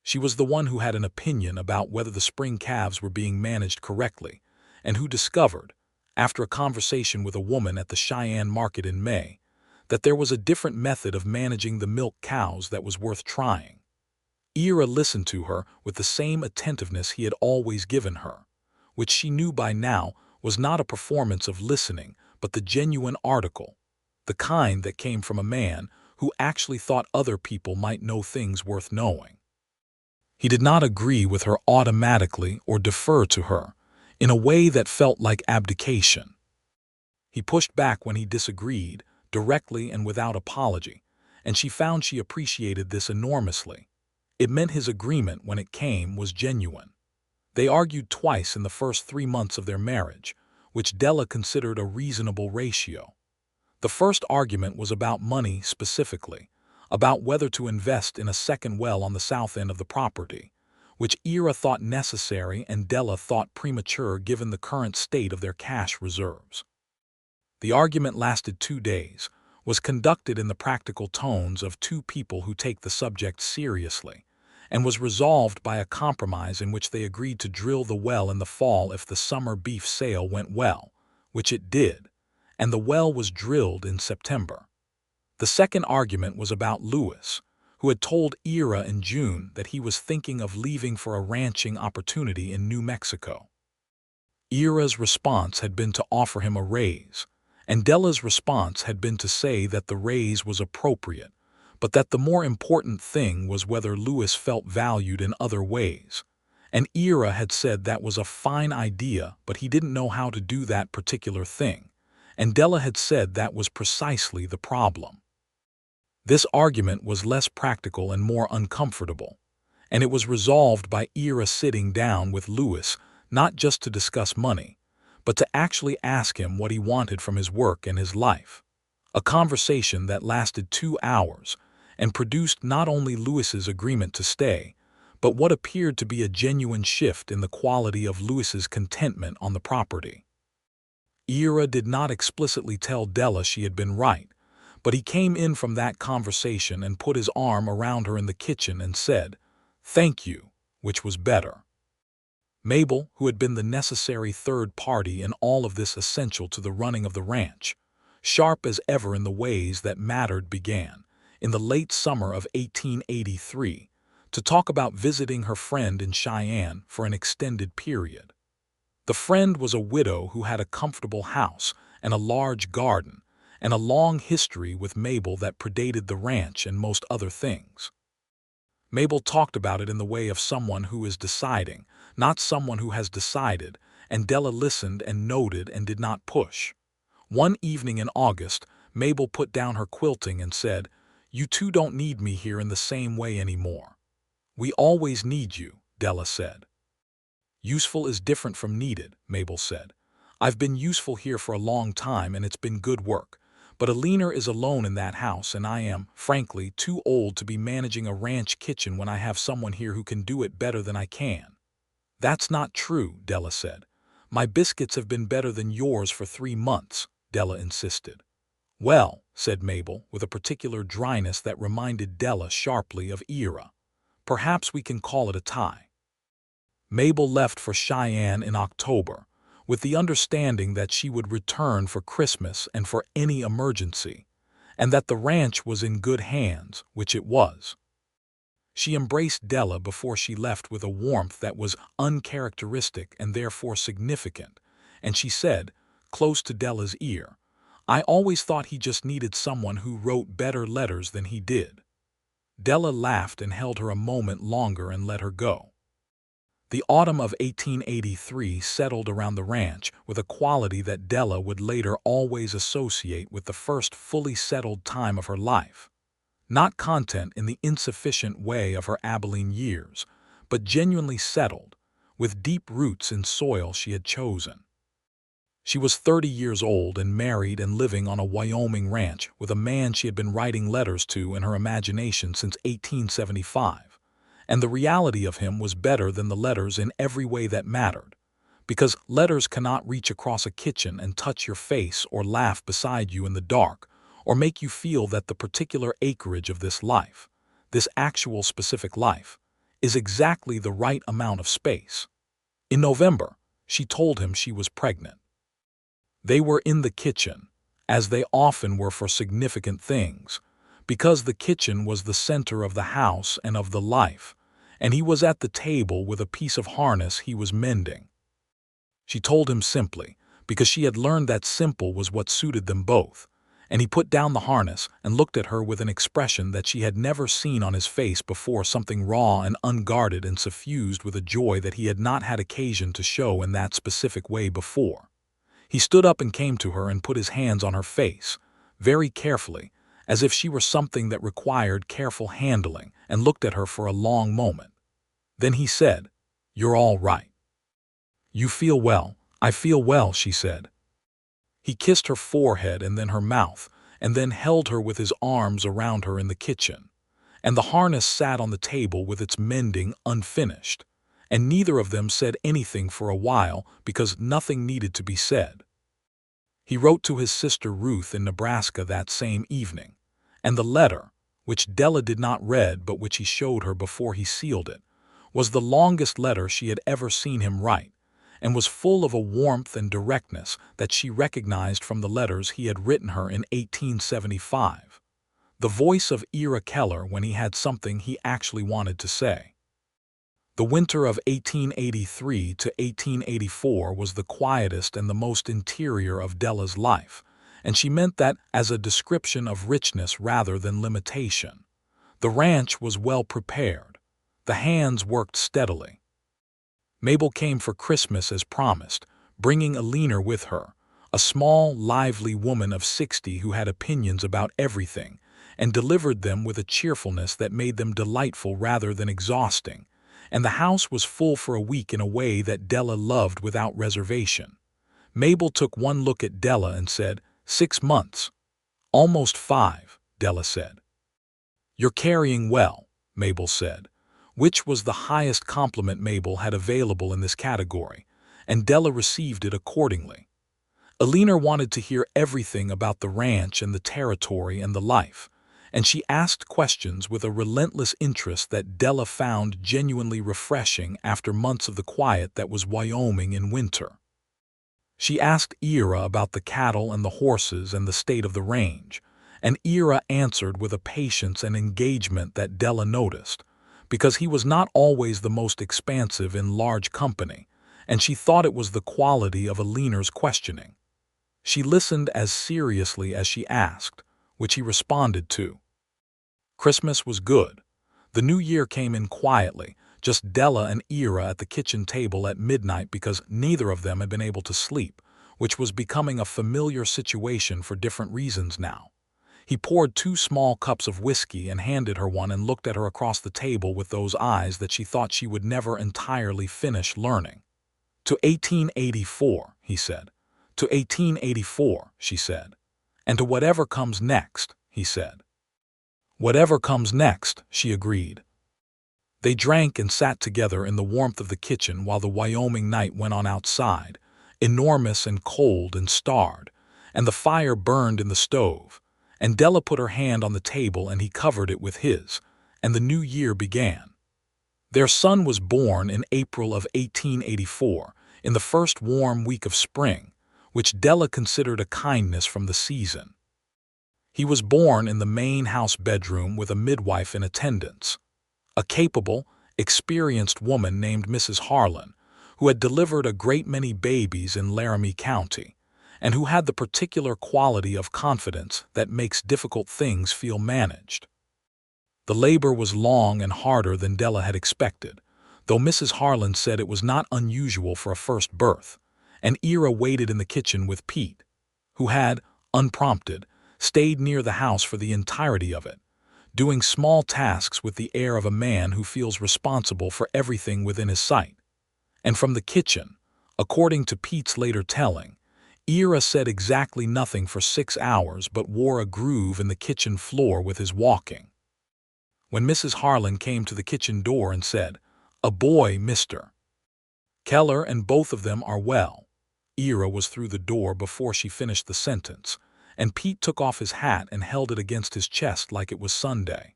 She was the one who had an opinion about whether the spring calves were being managed correctly, and who discovered, after a conversation with a woman at the Cheyenne market in May, that there was a different method of managing the milk cows that was worth trying. Ira listened to her with the same attentiveness he had always given her, which she knew by now was not a performance of listening but the genuine article, the kind that came from a man who actually thought other people might know things worth knowing. He did not agree with her automatically or defer to her, in a way that felt like abdication. He pushed back when he disagreed, directly and without apology, and she found she appreciated this enormously. It meant his agreement, when it came, was genuine. They argued twice in the first 3 months of their marriage, which Della considered a reasonable ratio. The first argument was about money specifically, about whether to invest in a second well on the south end of the property, which Ira thought necessary and Della thought premature given the current state of their cash reserves. The argument lasted 2 days, was conducted in the practical tones of 2 people who take the subject seriously, and was resolved by a compromise in which they agreed to drill the well in the fall if the summer beef sale went well, which it did, and the well was drilled in September. The second argument was about Lewis, who had told Ira in June that he was thinking of leaving for a ranching opportunity in New Mexico. Ira's response had been to offer him a raise, and Della's response had been to say that the raise was appropriate, but that the more important thing was whether Lewis felt valued in other ways. And Ira had said that was a fine idea, but he didn't know how to do that particular thing, and Della had said that was precisely the problem. This argument was less practical and more uncomfortable, and it was resolved by Ira sitting down with Lewis not just to discuss money, but to actually ask him what he wanted from his work and his life. A conversation that lasted 2 hours and produced not only Lewis's agreement to stay, but what appeared to be a genuine shift in the quality of Lewis's contentment on the property. Ira did not explicitly tell Della she had been right, but he came in from that conversation and put his arm around her in the kitchen and said, "Thank you," which was better. Mabel, who had been the necessary third party in all of this essential to the running of the ranch, sharp as ever in the ways that mattered, began, in the late summer of 1883, to talk about visiting her friend in Cheyenne for an extended period. The friend was a widow who had a comfortable house and a large garden, and a long history with Mabel that predated the ranch and most other things. Mabel talked about it in the way of someone who is deciding, not someone who has decided, and Della listened and noted and did not push. One evening in August, Mabel put down her quilting and said, "You two don't need me here in the same way anymore." "We always need you," Della said. "Useful is different from needed," Mabel said. "I've been useful here for a long time and it's been good work. But Alina is alone in that house, and I am, frankly, too old to be managing a ranch kitchen when I have someone here who can do it better than I can." "That's not true," Della said. "My biscuits have been better than yours for 3 months, Della insisted. "Well," said Mabel, with a particular dryness that reminded Della sharply of Ira, "perhaps we can call it a tie." Mabel left for Cheyenne in October, with the understanding that she would return for Christmas and for any emergency, and that the ranch was in good hands, which it was. She embraced Della before she left with a warmth that was uncharacteristic and therefore significant, and she said, close to Della's ear, "I always thought he just needed someone who wrote better letters than he did." Della laughed and held her a moment longer and let her go. The autumn of 1883 settled around the ranch with a quality that Della would later always associate with the first fully settled time of her life. Not content in the insufficient way of her Abilene years, but genuinely settled, with deep roots in soil she had chosen. She was 30 years old and married and living on a Wyoming ranch with a man she had been writing letters to in her imagination since 1875. And the reality of him was better than the letters in every way that mattered, because letters cannot reach across a kitchen and touch your face or laugh beside you in the dark or make you feel that the particular acreage of this life, this actual specific life, is exactly the right amount of space. In November, she told him she was pregnant. They were in the kitchen, as they often were for significant things, because the kitchen was the center of the house and of the life, and he was at the table with a piece of harness he was mending. She told him simply, because she had learned that simple was what suited them both, and he put down the harness and looked at her with an expression that she had never seen on his face before, something raw and unguarded and suffused with a joy that he had not had occasion to show in that specific way before. He stood up and came to her and put his hands on her face, very carefully, as if she were something that required careful handling, and looked at her for a long moment. Then he said, "You're all right." "You feel well." "I feel well," she said. He kissed her forehead and then her mouth, and then held her with his arms around her in the kitchen. And the harness sat on the table with its mending unfinished, and neither of them said anything for a while because nothing needed to be said. He wrote to his sister Ruth in Nebraska that same evening, and the letter, which Della did not read but which he showed her before he sealed it, was the longest letter she had ever seen him write, and was full of a warmth and directness that she recognized from the letters he had written her in 1875. The voice of Ira Keller when he had something he actually wanted to say. The winter of 1883 to 1884 was the quietest and the most interior of Della's life, and she meant that as a description of richness rather than limitation. The ranch was well prepared. The hands worked steadily. Mabel came for Christmas as promised, bringing a leaner with her, a small, lively woman of 60 who had opinions about everything, and delivered them with a cheerfulness that made them delightful rather than exhausting. And the house was full for a week in a way that Della loved without reservation. Mabel took one look at Della and said, 6 months. Almost 5, Della said. You're carrying well, Mabel said, which was the highest compliment Mabel had available in this category, and Della received it accordingly. Alina wanted to hear everything about the ranch and the territory and the life, and she asked questions with a relentless interest that Della found genuinely refreshing after months of the quiet that was Wyoming in winter. She asked Ira about the cattle and the horses and the state of the range, and Ira answered with a patience and engagement that Della noticed, because he was not always the most expansive in large company, and she thought it was the quality of Alina's questioning. She listened as seriously as she asked, which he responded to. Christmas was good. The New Year came in quietly, just Della and Ira at the kitchen table at midnight because neither of them had been able to sleep, which was becoming a familiar situation for different reasons now. He poured 2 small cups of whiskey and handed her one and looked at her across the table with those eyes that she thought she would never entirely finish learning. To 1884, he said. To 1884, she said. And to whatever comes next, he said. Whatever comes next, she agreed. They drank and sat together in the warmth of the kitchen while the Wyoming night went on outside, enormous and cold and starred, and the fire burned in the stove, and Della put her hand on the table and he covered it with his, and the new year began. Their son was born in April of 1884, in the first warm week of spring, which Della considered a kindness from the season. He was born in the main house bedroom with a midwife in attendance, a capable, experienced woman named Mrs. Harlan, who had delivered a great many babies in Laramie County, and who had the particular quality of confidence that makes difficult things feel managed. The labor was long and harder than Della had expected, though Mrs. Harlan said it was not unusual for a first birth, and Ira waited in the kitchen with Pete, who had, unprompted, stayed near the house for the entirety of it, doing small tasks with the air of a man who feels responsible for everything within his sight. And from the kitchen, according to Pete's later telling, Ira said exactly nothing for 6 hours but wore a groove in the kitchen floor with his walking. When Mrs. Harlan came to the kitchen door and said, "A boy, Mr. Keller, and both of them are well," Ira was through the door before she finished the sentence, and Pete took off his hat and held it against his chest like it was Sunday.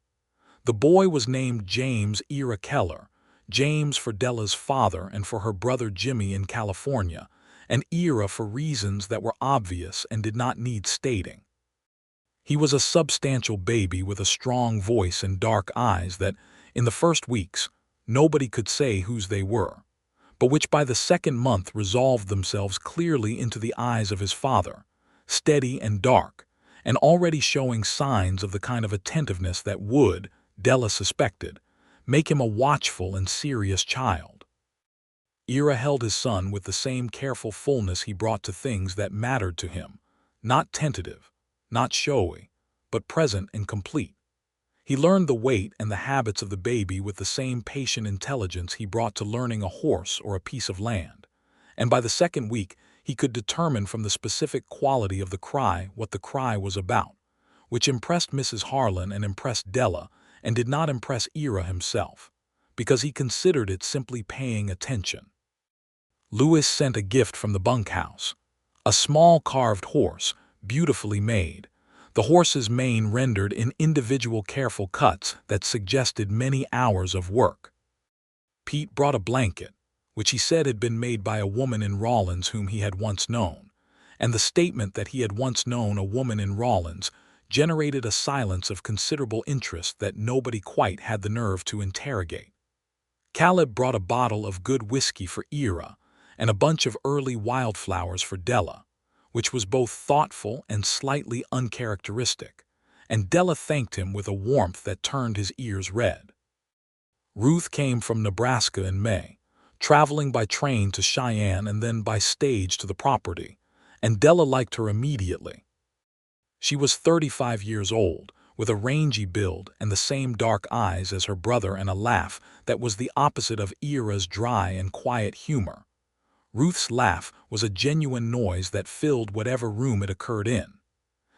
The boy was named James Ira Keller, James for Della's father and for her brother Jimmy in California, and Ira for reasons that were obvious and did not need stating. He was a substantial baby with a strong voice and dark eyes that, in the first weeks, nobody could say whose they were, but which by the second month resolved themselves clearly into the eyes of his father, steady and dark, and already showing signs of the kind of attentiveness that would, Della suspected, make him a watchful and serious child. Ira held his son with the same careful fullness he brought to things that mattered to him, not tentative, not showy, but present and complete. He learned the weight and the habits of the baby with the same patient intelligence he brought to learning a horse or a piece of land, and by the second week he could determine from the specific quality of the cry what the cry was about, which impressed Mrs. Harlan and impressed Della and did not impress Ira himself, because he considered it simply paying attention. Lewis sent a gift from the bunkhouse, a small carved horse, beautifully made, the horse's mane rendered in individual careful cuts that suggested many hours of work. Pete brought a blanket, which he said had been made by a woman in Rawlins whom he had once known, and the statement that he had once known a woman in Rawlins generated a silence of considerable interest that nobody quite had the nerve to interrogate. Caleb brought a bottle of good whiskey for Ira and a bunch of early wildflowers for Della, which was both thoughtful and slightly uncharacteristic, and Della thanked him with a warmth that turned his ears red. Ruth came from Nebraska in May, traveling by train to Cheyenne and then by stage to the property, and Della liked her immediately. She was 35 years old, with a rangy build and the same dark eyes as her brother and a laugh that was the opposite of Ira's dry and quiet humor. Ruth's laugh was a genuine noise that filled whatever room it occurred in.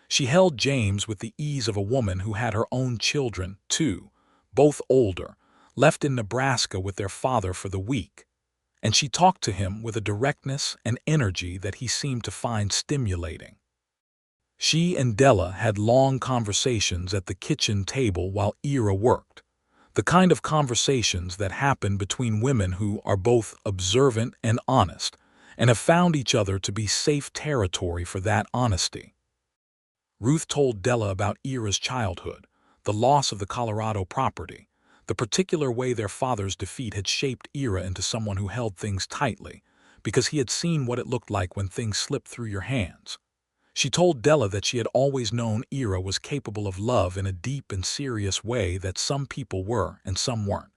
She held James with the ease of a woman who had her own children, too, both older, left in Nebraska with their father for the week, and she talked to him with a directness and energy that he seemed to find stimulating. She and Della had long conversations at the kitchen table while Ira worked, the kind of conversations that happen between women who are both observant and honest, and have found each other to be safe territory for that honesty. Ruth told Della about Ira's childhood, the loss of the Colorado property, the particular way their father's defeat had shaped Ira into someone who held things tightly, because he had seen what it looked like when things slipped through your hands. She told Della that she had always known Ira was capable of love in a deep and serious way that some people were and some weren't,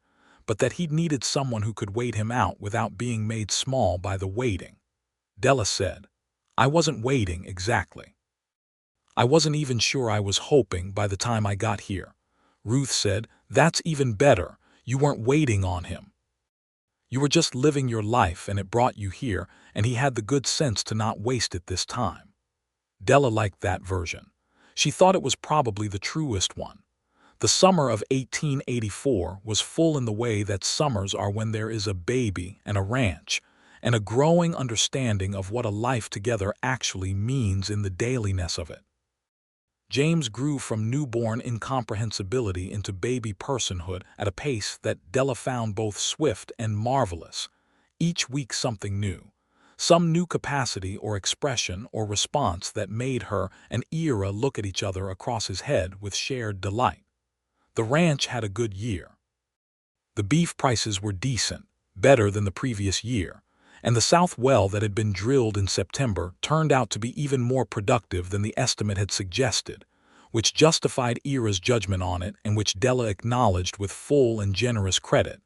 but that he'd needed someone who could wait him out without being made small by the waiting. Della said, "I wasn't waiting exactly. I wasn't even sure I was hoping by the time I got here." Ruth said, "That's even better. You weren't waiting on him. You were just living your life and it brought you here, and he had the good sense to not waste it this time." Della liked that version. She thought it was probably the truest one. The summer of 1884 was full in the way that summers are when there is a baby and a ranch, and a growing understanding of what a life together actually means in the dailiness of it. James grew from newborn incomprehensibility into baby personhood at a pace that Della found both swift and marvelous, each week something new. Some new capacity or expression or response that made her and Ira look at each other across his head with shared delight. The ranch had a good year. The beef prices were decent, better than the previous year, and the south well that had been drilled in September turned out to be even more productive than the estimate had suggested, which justified Ira's judgment on it and which Della acknowledged with full and generous credit,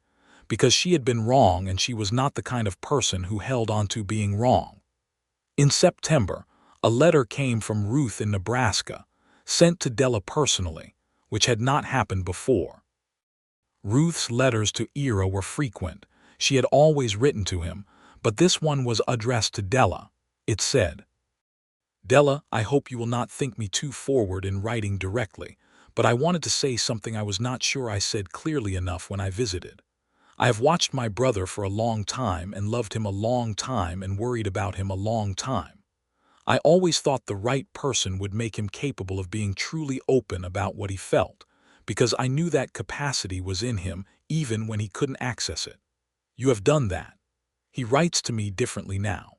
because she had been wrong and she was not the kind of person who held on to being wrong. In September, a letter came from Ruth in Nebraska, sent to Della personally, which had not happened before. Ruth's letters to Ira were frequent. She had always written to him, but this one was addressed to Della. It said, Della, I hope you will not think me too forward in writing directly, but I wanted to say something I was not sure I said clearly enough when I visited. I have watched my brother for a long time and loved him a long time and worried about him a long time. I always thought the right person would make him capable of being truly open about what he felt, because I knew that capacity was in him even when he couldn't access it. You have done that. He writes to me differently now.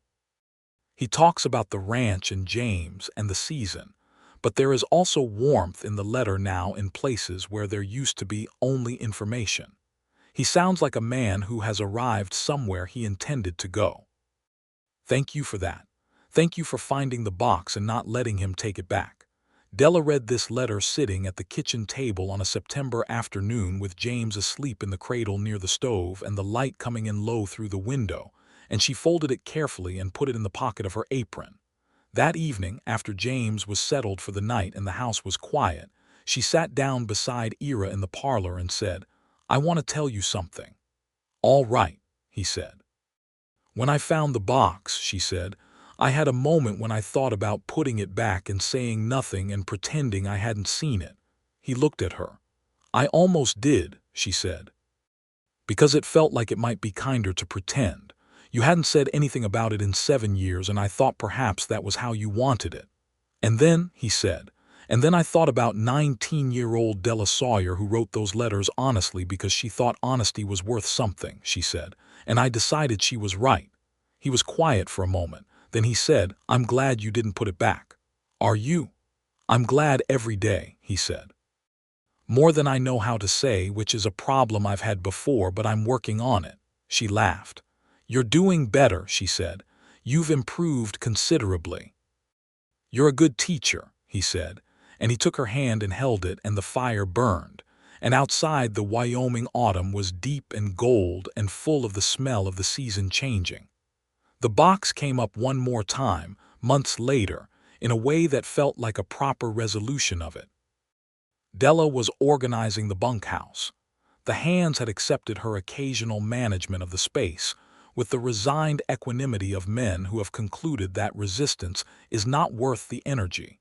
He talks about the ranch and James and the season, but there is also warmth in the letter now in places where there used to be only information. He sounds like a man who has arrived somewhere he intended to go. Thank you for that. Thank you for finding the box and not letting him take it back. Della read this letter sitting at the kitchen table on a September afternoon with James asleep in the cradle near the stove and the light coming in low through the window, and she folded it carefully and put it in the pocket of her apron. That evening, after James was settled for the night and the house was quiet, she sat down beside Ira in the parlor and said, "I want to tell you something." "All right," he said. "When I found the box," she said, "I had a moment when I thought about putting it back and saying nothing and pretending I hadn't seen it." He looked at her. "I almost did," she said, "because it felt like it might be kinder to pretend. You hadn't said anything about it in 7 years, and I thought perhaps that was how you wanted it." "And then," he said, "and then I thought about 19-year-old Della Sawyer who wrote those letters honestly because she thought honesty was worth something," she said, "and I decided she was right." He was quiet for a moment. Then he said, "I'm glad you didn't put it back." "Are you?" "I'm glad every day," he said. "More than I know how to say, which is a problem I've had before, but I'm working on it." She laughed. "You're doing better," she said. "You've improved considerably." "You're a good teacher," he said, and he took her hand and held it, and the fire burned, and outside the Wyoming autumn was deep and gold and full of the smell of the season changing. The box came up one more time, months later, in a way that felt like a proper resolution of it. Della was organizing the bunkhouse. The hands had accepted her occasional management of the space, with the resigned equanimity of men who have concluded that resistance is not worth the energy.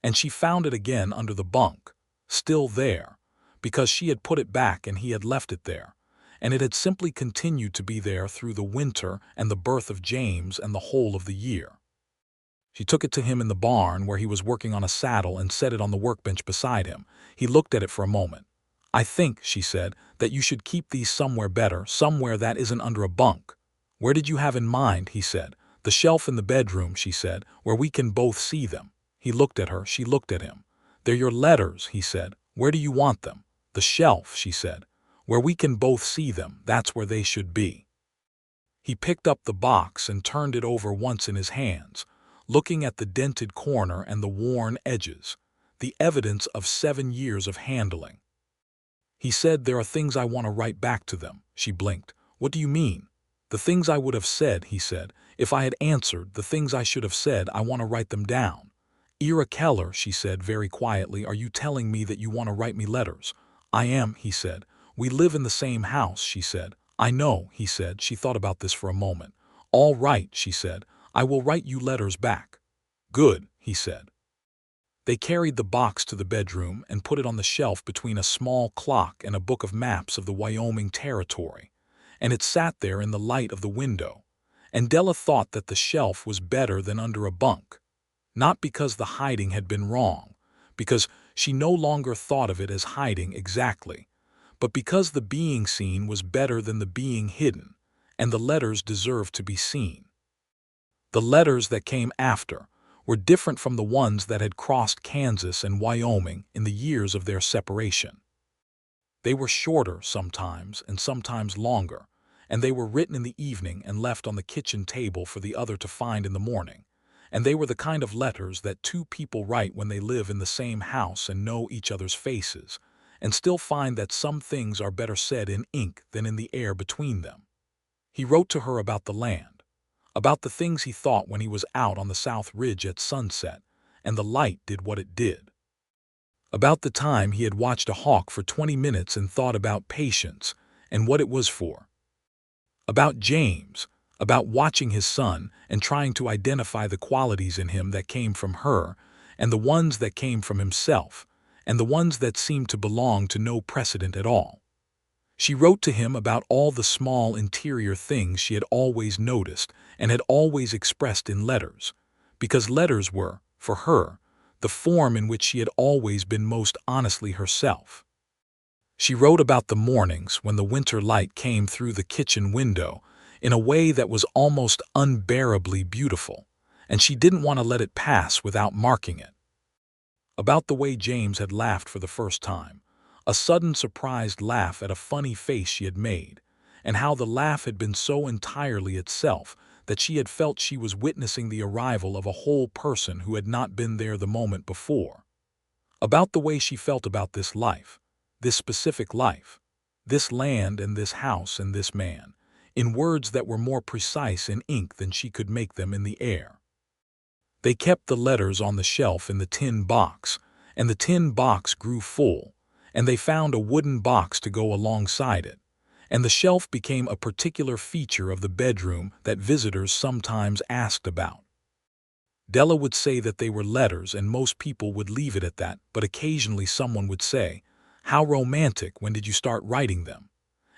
And she found it again under the bunk, still there, because she had put it back and he had left it there, and it had simply continued to be there through the winter and the birth of James and the whole of the year. She took it to him in the barn where he was working on a saddle and set it on the workbench beside him. He looked at it for a moment. "I think," she said, "that you should keep these somewhere better, somewhere that isn't under a bunk." "Where did you have in mind?" he said. "The shelf in the bedroom," she said, "where we can both see them." He looked at her, she looked at him. "They're your letters," he said. "Where do you want them?" "The shelf," she said. "Where we can both see them, that's where they should be." He picked up the box and turned it over once in his hands, looking at the dented corner and the worn edges, the evidence of 7 years of handling. He said, "There are things I want to write back to them." She blinked. "What do you mean?" "The things I would have said," he said, "if I had answered, the things I should have said, I want to write them down." "Ira Keller," she said very quietly, "are you telling me that you want to write me letters?" "I am," he said. "We live in the same house," she said. "I know," he said. She thought about this for a moment. "All right," she said. "I will write you letters back." "Good," he said. They carried the box to the bedroom and put it on the shelf between a small clock and a book of maps of the Wyoming Territory, and it sat there in the light of the window. And Della thought that the shelf was better than under a bunk. Not because the hiding had been wrong, because she no longer thought of it as hiding exactly, but because the being seen was better than the being hidden, and the letters deserved to be seen. The letters that came after were different from the ones that had crossed Kansas and Wyoming in the years of their separation. They were shorter sometimes and sometimes longer, and they were written in the evening and left on the kitchen table for the other to find in the morning. And they were the kind of letters that two people write when they live in the same house and know each other's faces, and still find that some things are better said in ink than in the air between them. He wrote to her about the land, about the things he thought when he was out on the South Ridge at sunset, and the light did what it did. About the time he had watched a hawk for 20 minutes and thought about patience and what it was for. About James, about watching his son and trying to identify the qualities in him that came from her, and the ones that came from himself, and the ones that seemed to belong to no precedent at all. She wrote to him about all the small interior things she had always noticed and had always expressed in letters, because letters were, for her, the form in which she had always been most honestly herself. She wrote about the mornings when the winter light came through the kitchen window in a way that was almost unbearably beautiful, and she didn't want to let it pass without marking it. About the way James had laughed for the first time, a sudden surprised laugh at a funny face she had made, and how the laugh had been so entirely itself that she had felt she was witnessing the arrival of a whole person who had not been there the moment before. About the way she felt about this life, this specific life, this land and this house and this man, in words that were more precise in ink than she could make them in the air. They kept the letters on the shelf in the tin box, and the tin box grew full, and they found a wooden box to go alongside it, and the shelf became a particular feature of the bedroom that visitors sometimes asked about. Della would say that they were letters and most people would leave it at that, but occasionally someone would say, "How romantic, when did you start writing them?"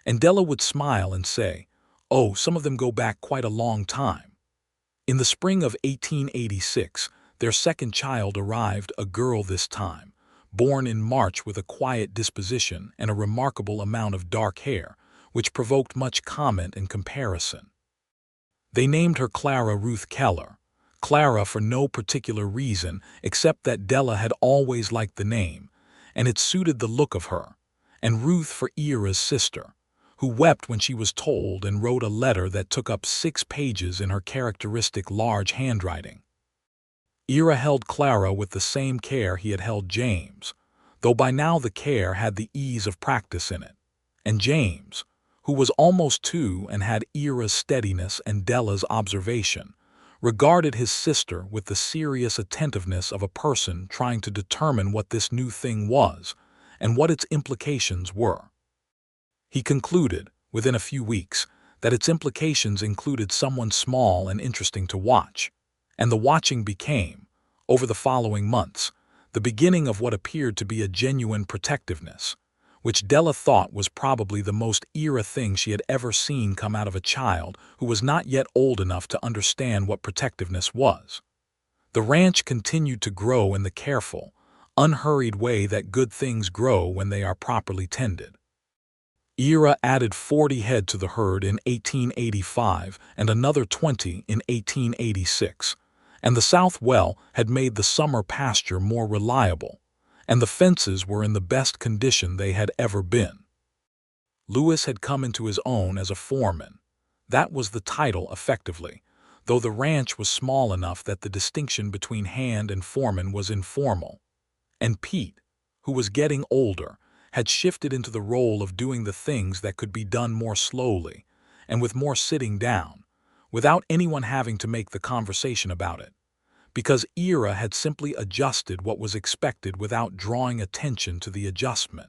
And Della would smile and say, "Oh, some of them go back quite a long time." In the spring of 1886, their second child arrived, a girl this time, born in March with a quiet disposition and a remarkable amount of dark hair, which provoked much comment and comparison. They named her Clara Ruth Keller, Clara for no particular reason except that Della had always liked the name, and it suited the look of her, and Ruth for Ira's sister, who wept when she was told and wrote a letter that took up 6 pages in her characteristic large handwriting. Ira held Clara with the same care he had held James, though by now the care had the ease of practice in it, and James, who was almost 2 and had Ira's steadiness and Della's observation, regarded his sister with the serious attentiveness of a person trying to determine what this new thing was and what its implications were. He concluded, within a few weeks, that its implications included someone small and interesting to watch, and the watching became, over the following months, the beginning of what appeared to be a genuine protectiveness, which Della thought was probably the most Ira thing she had ever seen come out of a child who was not yet old enough to understand what protectiveness was. The ranch continued to grow in the careful, unhurried way that good things grow when they are properly tended. Ira added 40 head to the herd in 1885 and another 20 in 1886, and the south well had made the summer pasture more reliable, and the fences were in the best condition they had ever been. Lewis had come into his own as a foreman. That was the title, effectively, though the ranch was small enough that the distinction between hand and foreman was informal. And Pete, who was getting older, had shifted into the role of doing the things that could be done more slowly and with more sitting down, without anyone having to make the conversation about it, because Ira had simply adjusted what was expected without drawing attention to the adjustment.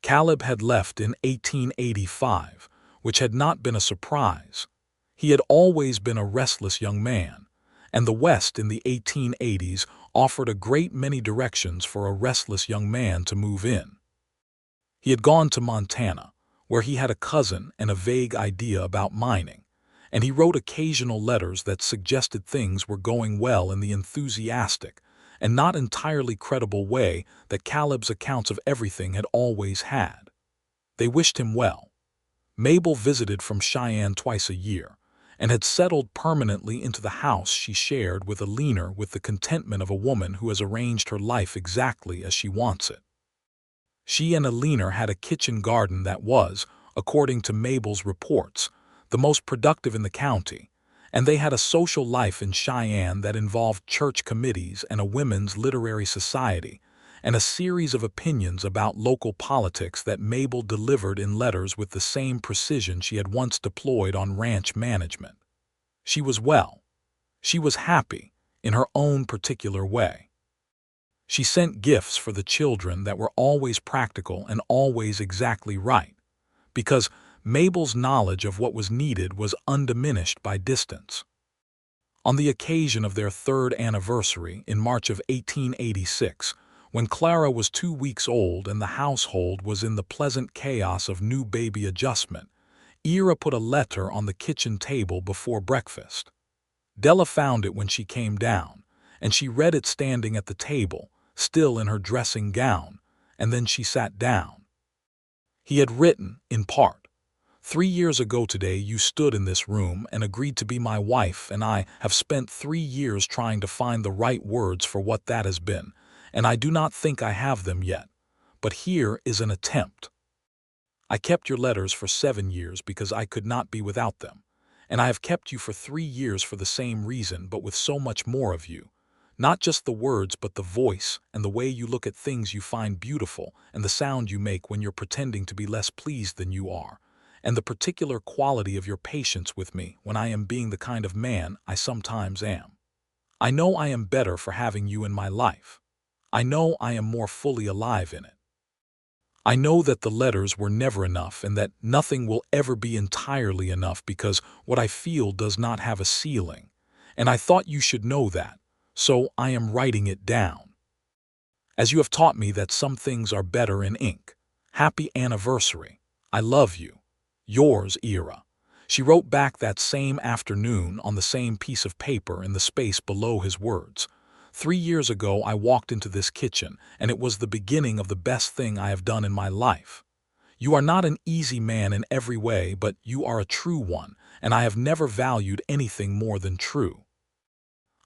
Caleb had left in 1885, which had not been a surprise. He had always been a restless young man, and the West in the 1880s offered a great many directions for a restless young man to move in. He had gone to Montana, where he had a cousin and a vague idea about mining, and he wrote occasional letters that suggested things were going well in the enthusiastic and not entirely credible way that Caleb's accounts of everything had always had. They wished him well. Mabel visited from Cheyenne twice a year, and had settled permanently into the house she shared with a leaner with the contentment of a woman who has arranged her life exactly as she wants it. She and a leaner had a kitchen garden that was, according to Mabel's reports, the most productive in the county, and they had a social life in Cheyenne that involved church committees and a women's literary society, and a series of opinions about local politics that Mabel delivered in letters with the same precision she had once deployed on ranch management. She was well. She was happy, in her own particular way. She sent gifts for the children that were always practical and always exactly right, because Mabel's knowledge of what was needed was undiminished by distance. On the occasion of their third anniversary in March of 1886, when Clara was 2 weeks old and the household was in the pleasant chaos of new baby adjustment, Ira put a letter on the kitchen table before breakfast. Della found it when she came down, and she read it standing at the table, still in her dressing gown, and then she sat down. He had written, in part, "3 years ago today you stood in this room and agreed to be my wife, and I have spent 3 years trying to find the right words for what that has been, and I do not think I have them yet, but here is an attempt. I kept your letters for 7 years because I could not be without them, and I have kept you for 3 years for the same reason, but with so much more of you. Not just the words, but the voice and the way you look at things you find beautiful, and the sound you make when you're pretending to be less pleased than you are, and the particular quality of your patience with me when I am being the kind of man I sometimes am. I know I am better for having you in my life. I know I am more fully alive in it. I know that the letters were never enough and that nothing will ever be entirely enough because what I feel does not have a ceiling, and I thought you should know that, so I am writing it down. As you have taught me that some things are better in ink. Happy anniversary. I love you. Yours, Ira." She wrote back that same afternoon on the same piece of paper in the space below his words. 3 years ago I walked into this kitchen, and it was the beginning of the best thing I have done in my life. You are not an easy man in every way, but you are a true one, and I have never valued anything more than true.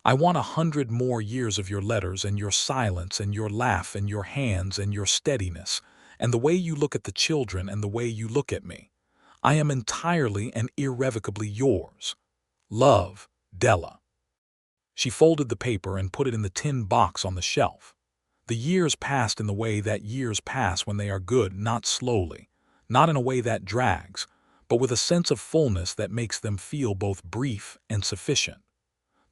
I want 100 more years of your letters and your silence and your laugh and your hands and your steadiness, and the way you look at the children and the way you look at me. I am entirely and irrevocably yours. Love, Della." She folded the paper and put it in the tin box on the shelf. The years passed in the way that years pass when they are good, not slowly, not in a way that drags, but with a sense of fullness that makes them feel both brief and sufficient.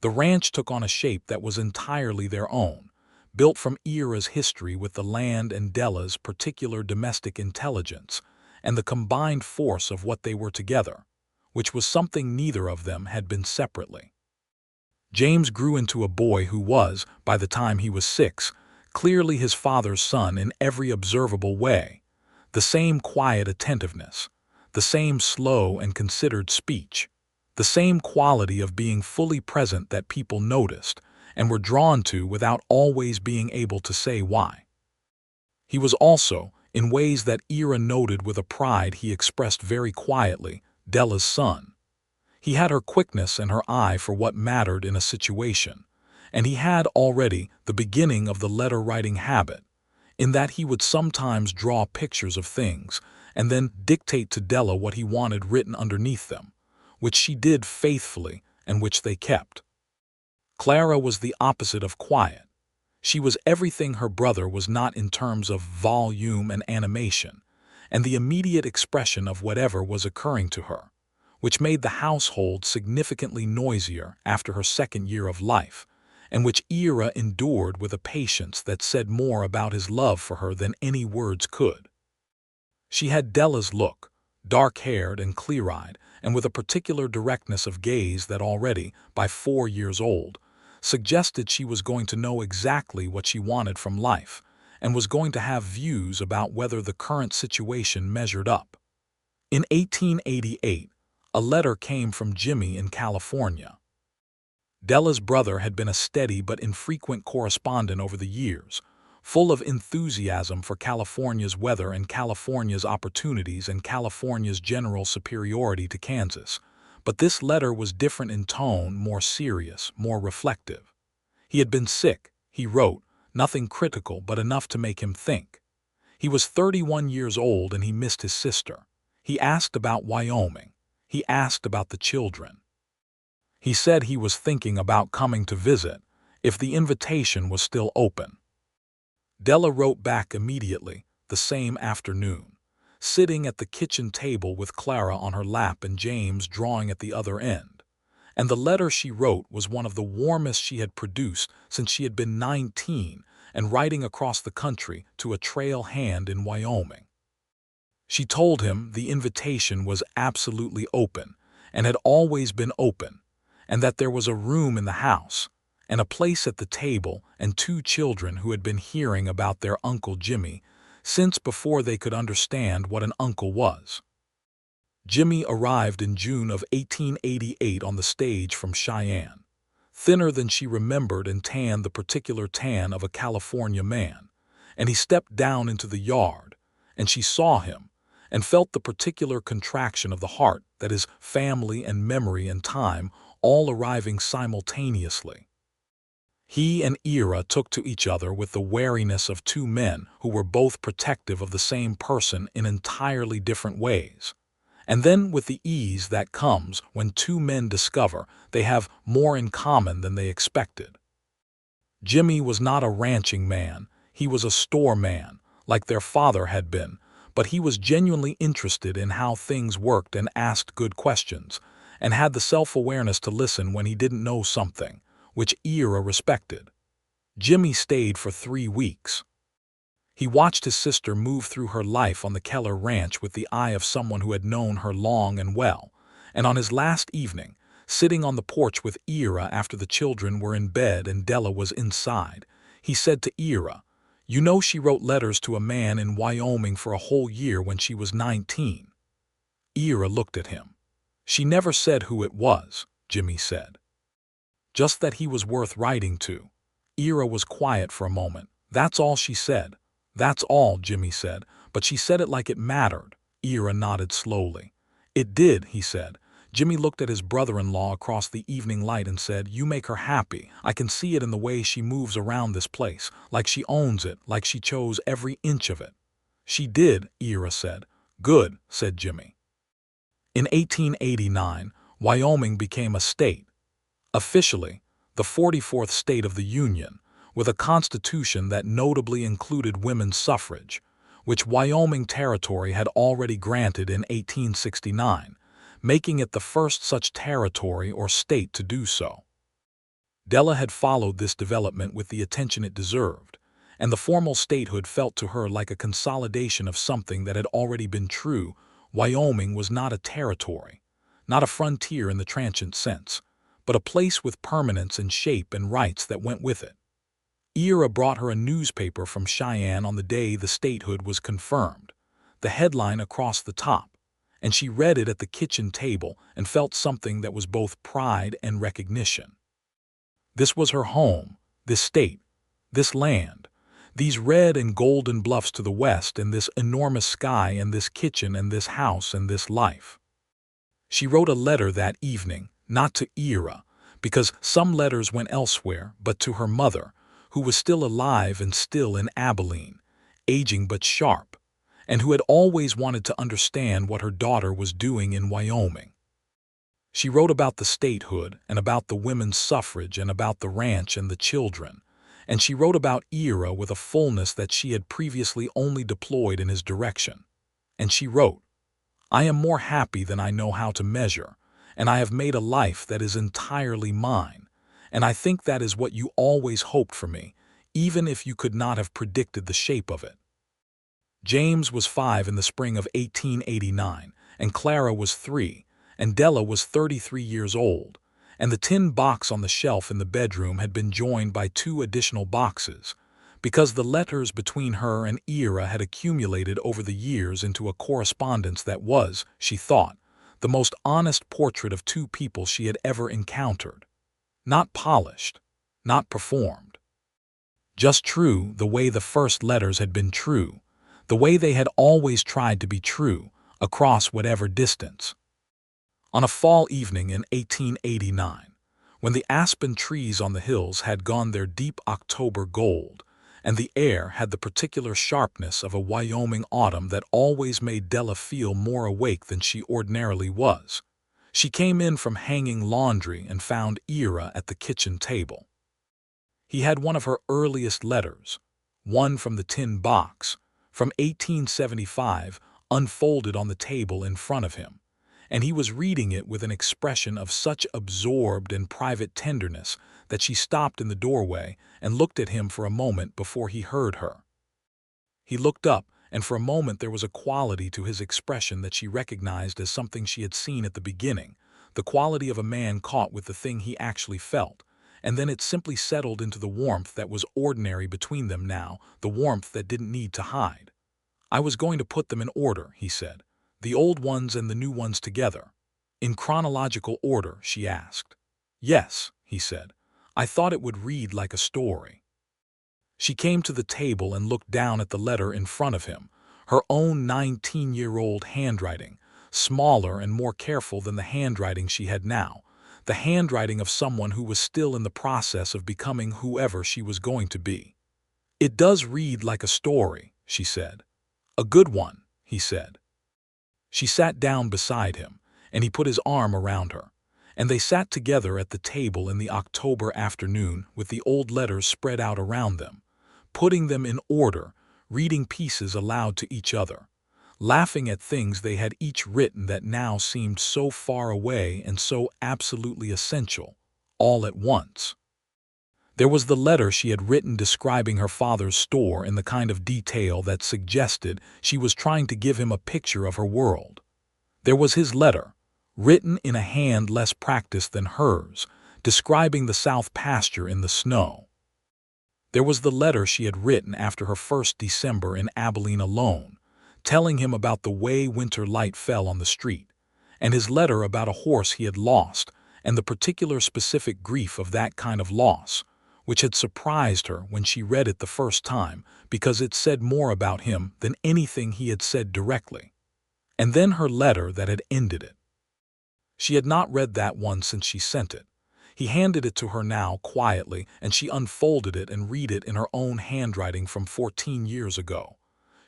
The ranch took on a shape that was entirely their own, built from Ira's history with the land and Della's particular domestic intelligence, and the combined force of what they were together, which was something neither of them had been separately. James grew into a boy who was, by the time he was 6, clearly his father's son in every observable way. The same quiet attentiveness, the same slow and considered speech, the same quality of being fully present that people noticed and were drawn to without always being able to say why. He was also, in ways that Ira noted with a pride he expressed very quietly, Della's son. He had her quickness and her eye for what mattered in a situation, and he had already the beginning of the letter-writing habit, in that he would sometimes draw pictures of things and then dictate to Della what he wanted written underneath them, which she did faithfully and which they kept. Clara was the opposite of quiet. She was everything her brother was not in terms of volume and animation, and the immediate expression of whatever was occurring to her, which made the household significantly noisier after her 2nd year of life, and which Ira endured with a patience that said more about his love for her than any words could. She had Della's look, dark-haired and clear-eyed, and with a particular directness of gaze that already, by 4 years old, suggested she was going to know exactly what she wanted from life, and was going to have views about whether the current situation measured up. In 1888, a letter came from Jimmy in California. Della's brother had been a steady but infrequent correspondent over the years, full of enthusiasm for California's weather and California's opportunities and California's general superiority to Kansas. But this letter was different in tone, more serious, more reflective. He had been sick, he wrote, nothing critical but enough to make him think. He was 31 years old and he missed his sister. He asked about Wyoming. He asked about the children. He said he was thinking about coming to visit, if the invitation was still open. Della wrote back immediately, the same afternoon, sitting at the kitchen table with Clara on her lap and James drawing at the other end. And the letter she wrote was one of the warmest she had produced since she had been 19 and riding across the country to a trail hand in Wyoming. She told him the invitation was absolutely open and had always been open, and that there was a room in the house and a place at the table and 2 children who had been hearing about their Uncle Jimmy since before they could understand what an uncle was. Jimmy arrived in June of 1888 on the stage from Cheyenne, thinner than she remembered and tanned the particular tan of a California man, and he stepped down into the yard, and she saw him, and felt the particular contraction of the heart that is family and memory and time all arriving simultaneously. He and Ira took to each other with the wariness of 2 men who were both protective of the same person in entirely different ways, and then with the ease that comes when 2 men discover they have more in common than they expected. Jimmy was not a ranching man, he was a store man, like their father had been, but he was genuinely interested in how things worked and asked good questions, and had the self-awareness to listen when he didn't know something, which Ira respected. Jimmy stayed for 3 weeks. He watched his sister move through her life on the Keller ranch with the eye of someone who had known her long and well, and on his last evening, sitting on the porch with Ira after the children were in bed and Della was inside, he said to Ira, "You know she wrote letters to a man in Wyoming for a whole year when she was 19. Ira looked at him. "She never said who it was," Jimmy said. "Just that he was worth writing to." Ira was quiet for a moment. "That's all she said." "That's all," Jimmy said, "but she said it like it mattered." Ira nodded slowly. "It did," he said. Jimmy looked at his brother-in-law across the evening light and said, "You make her happy. I can see it in the way she moves around this place, like she owns it, like she chose every inch of it." "She did," Ira said. "Good," said Jimmy. In 1889, Wyoming became a state. Officially, the 44th state of the Union, with a constitution that notably included women's suffrage, which Wyoming Territory had already granted in 1869, making it the first such territory or state to do so. Della had followed this development with the attention it deserved, and the formal statehood felt to her like a consolidation of something that had already been true. Wyoming was not a territory, not a frontier in the transient sense, but a place with permanence and shape and rights that went with it. Ira brought her a newspaper from Cheyenne on the day the statehood was confirmed, the headline across the top, and she read it at the kitchen table and felt something that was both pride and recognition. This was her home, this state, this land, these red and golden bluffs to the west and this enormous sky and this kitchen and this house and this life. She wrote a letter that evening, not to Ira, because some letters went elsewhere, but to her mother, who was still alive and still in Abilene, aging but sharp, and who had always wanted to understand what her daughter was doing in Wyoming. She wrote about the statehood and about the women's suffrage and about the ranch and the children, and she wrote about Ira with a fullness that she had previously only deployed in his direction. And she wrote, "I am more happy than I know how to measure, and I have made a life that is entirely mine. And I think that is what you always hoped for me, even if you could not have predicted the shape of it." James was 5 in the spring of 1889, and Clara was 3, and Della was 33 years old, and the tin box on the shelf in the bedroom had been joined by 2 additional boxes, because the letters between her and Ira had accumulated over the years into a correspondence that was, she thought, the most honest portrait of 2 people she had ever encountered. Not polished, not performed. Just true the way the first letters had been true, the way they had always tried to be true, across whatever distance. On a fall evening in 1889, when the aspen trees on the hills had gone their deep October gold, and the air had the particular sharpness of a Wyoming autumn that always made Della feel more awake than she ordinarily was, she came in from hanging laundry and found Ira at the kitchen table. He had one of her earliest letters, one from the tin box, from 1875, unfolded on the table in front of him, and he was reading it with an expression of such absorbed and private tenderness that she stopped in the doorway and looked at him for a moment before he heard her. He looked up and for a moment there was a quality to his expression that she recognized as something she had seen at the beginning, the quality of a man caught with the thing he actually felt, and then it simply settled into the warmth that was ordinary between them now, the warmth that didn't need to hide. "I was going to put them in order," he said, "the old ones and the new ones together." "In chronological order?" she asked. "Yes," he said. "I thought it would read like a story." She came to the table and looked down at the letter in front of him, her own 19-year-old handwriting, smaller and more careful than the handwriting she had now, the handwriting of someone who was still in the process of becoming whoever she was going to be. "It does read like a story," she said. "A good one," he said. She sat down beside him, and he put his arm around her, and they sat together at the table in the October afternoon with the old letters spread out around them, putting them in order, reading pieces aloud to each other, laughing at things they had each written that now seemed so far away and so absolutely essential, all at once. There was the letter she had written describing her father's store in the kind of detail that suggested she was trying to give him a picture of her world. There was his letter, written in a hand less practiced than hers, describing the south pasture in the snow. There was the letter she had written after her first December in Abilene alone, telling him about the way winter light fell on the street, and his letter about a horse he had lost and the particular specific grief of that kind of loss, which had surprised her when she read it the first time because it said more about him than anything he had said directly. And then her letter that had ended it. She had not read that one since she sent it. He handed it to her now quietly, and she unfolded it and read it in her own handwriting from 14 years ago.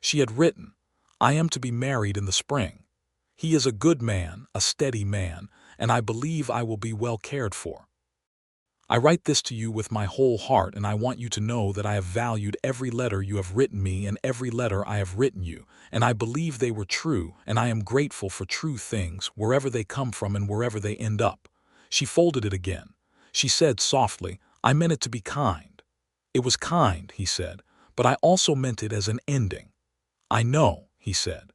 She had written, "I am to be married in the spring. He is a good man, a steady man, and I believe I will be well cared for. I write this to you with my whole heart, and I want you to know that I have valued every letter you have written me and every letter I have written you, and I believe they were true, and I am grateful for true things, wherever they come from and wherever they end up." She folded it again. She said softly, "I meant it to be kind." "It was kind," he said, "but I also meant it as an ending." "I know," he said.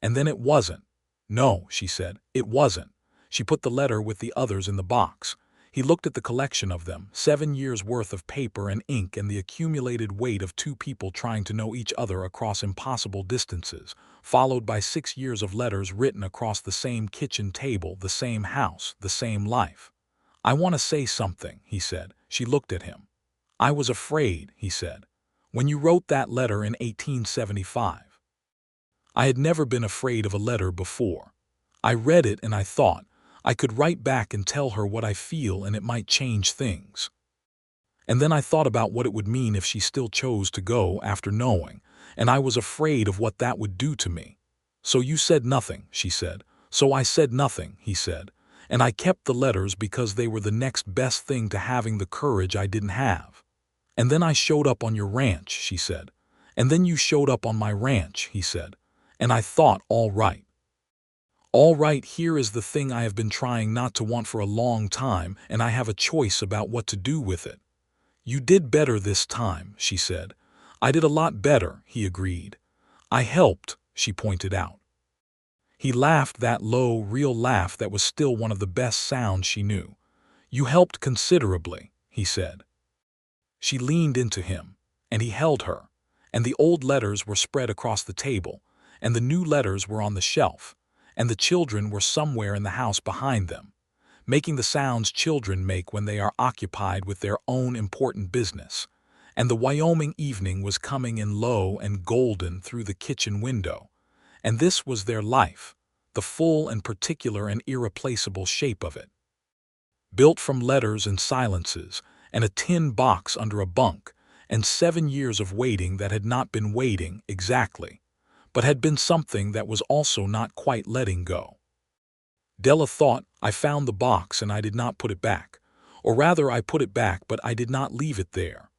"And then it wasn't." "No," she said, "it wasn't." She put the letter with the others in the box. He looked at the collection of them, 7 years' worth of paper and ink and the accumulated weight of 2 people trying to know each other across impossible distances, followed by 6 years of letters written across the same kitchen table, the same house, the same life. "I want to say something," he said. She looked at him. "I was afraid," he said, "when you wrote that letter in 1875. I had never been afraid of a letter before. I read it and I thought, I could write back and tell her what I feel and it might change things. And then I thought about what it would mean if she still chose to go after knowing, and I was afraid of what that would do to me. So you said nothing," she said. "So I said nothing," he said. "And I kept the letters because they were the next best thing to having the courage I didn't have. And then I showed up on your ranch," she said. "And then you showed up on my ranch," he said. "And I thought, all right. All right, here is the thing I have been trying not to want for a long time, and I have a choice about what to do with it." "You did better this time," she said. "I did a lot better," he agreed. "I helped," she pointed out. He laughed, that low, real laugh that was still one of the best sounds she knew. "You helped considerably," he said. She leaned into him, and he held her, and the old letters were spread across the table, and the new letters were on the shelf, and the children were somewhere in the house behind them, making the sounds children make when they are occupied with their own important business, and the Wyoming evening was coming in low and golden through the kitchen window, and this was their life, the full and particular and irreplaceable shape of it. Built from letters and silences, and a tin box under a bunk, and 7 years of waiting that had not been waiting exactly, but had been something that was also not quite letting go. Della thought, "I found the box and I did not put it back. Or rather, I put it back, but I did not leave it there.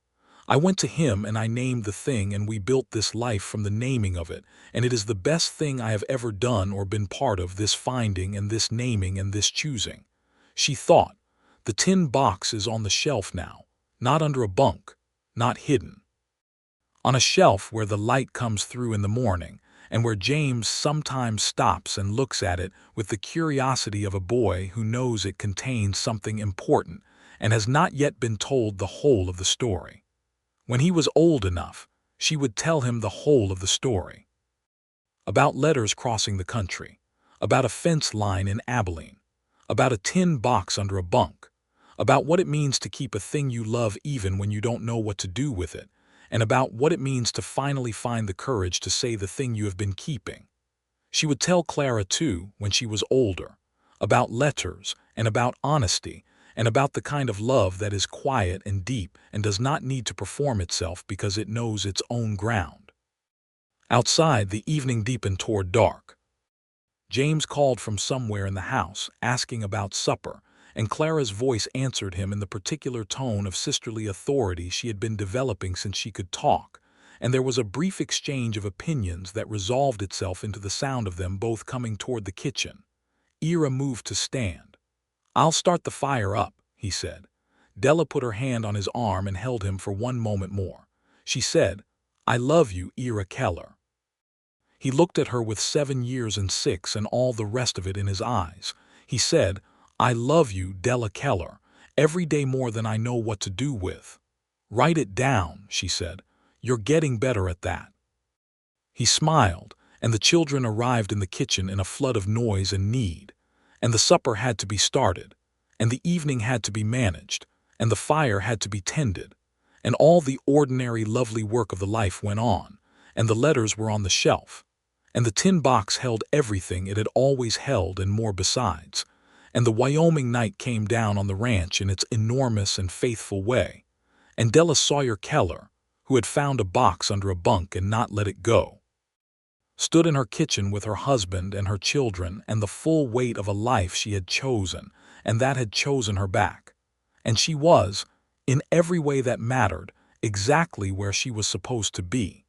I went to him and I named the thing, and we built this life from the naming of it, and it is the best thing I have ever done or been part of, this finding and this naming and this choosing." She thought, "The tin box is on the shelf now, not under a bunk, not hidden." on a shelf where the light comes through in the morning, and where James sometimes stops and looks at it with the curiosity of a boy who knows it contains something important and has not yet been told the whole of the story. When he was old enough, she would tell him the whole of the story. About letters crossing the country, about a fence line in Abilene, about a tin box under a bunk, about what it means to keep a thing you love even when you don't know what to do with it, and about what it means to finally find the courage to say the thing you have been keeping. She would tell Clara, too, when she was older, about letters and about honesty and about the kind of love that is quiet and deep and does not need to perform itself because it knows its own ground. Outside, the evening deepened toward dark. James called from somewhere in the house, asking about supper, and Clara's voice answered him in the particular tone of sisterly authority she had been developing since she could talk, and there was a brief exchange of opinions that resolved itself into the sound of them both coming toward the kitchen. Ira moved to stand. "I'll start the fire up," he said. Della put her hand on his arm and held him for one moment more. She said, "I love you, Ira Keller." He looked at her with 7 years and 6 and all the rest of it in his eyes. He said, "I love you, Della Keller, every day more than I know what to do with." "Write it down," she said. "You're getting better at that." He smiled, and the children arrived in the kitchen in a flood of noise and need, and the supper had to be started, and the evening had to be managed, and the fire had to be tended, and all the ordinary lovely work of the life went on, and the letters were on the shelf, and the tin box held everything it had always held and more besides, and the Wyoming night came down on the ranch in its enormous and faithful way, and Della Sawyer Keller, who had found a box under a bunk and not let it go, stood in her kitchen with her husband and her children and the full weight of a life she had chosen and that had chosen her back. And she was, in every way that mattered, exactly where she was supposed to be.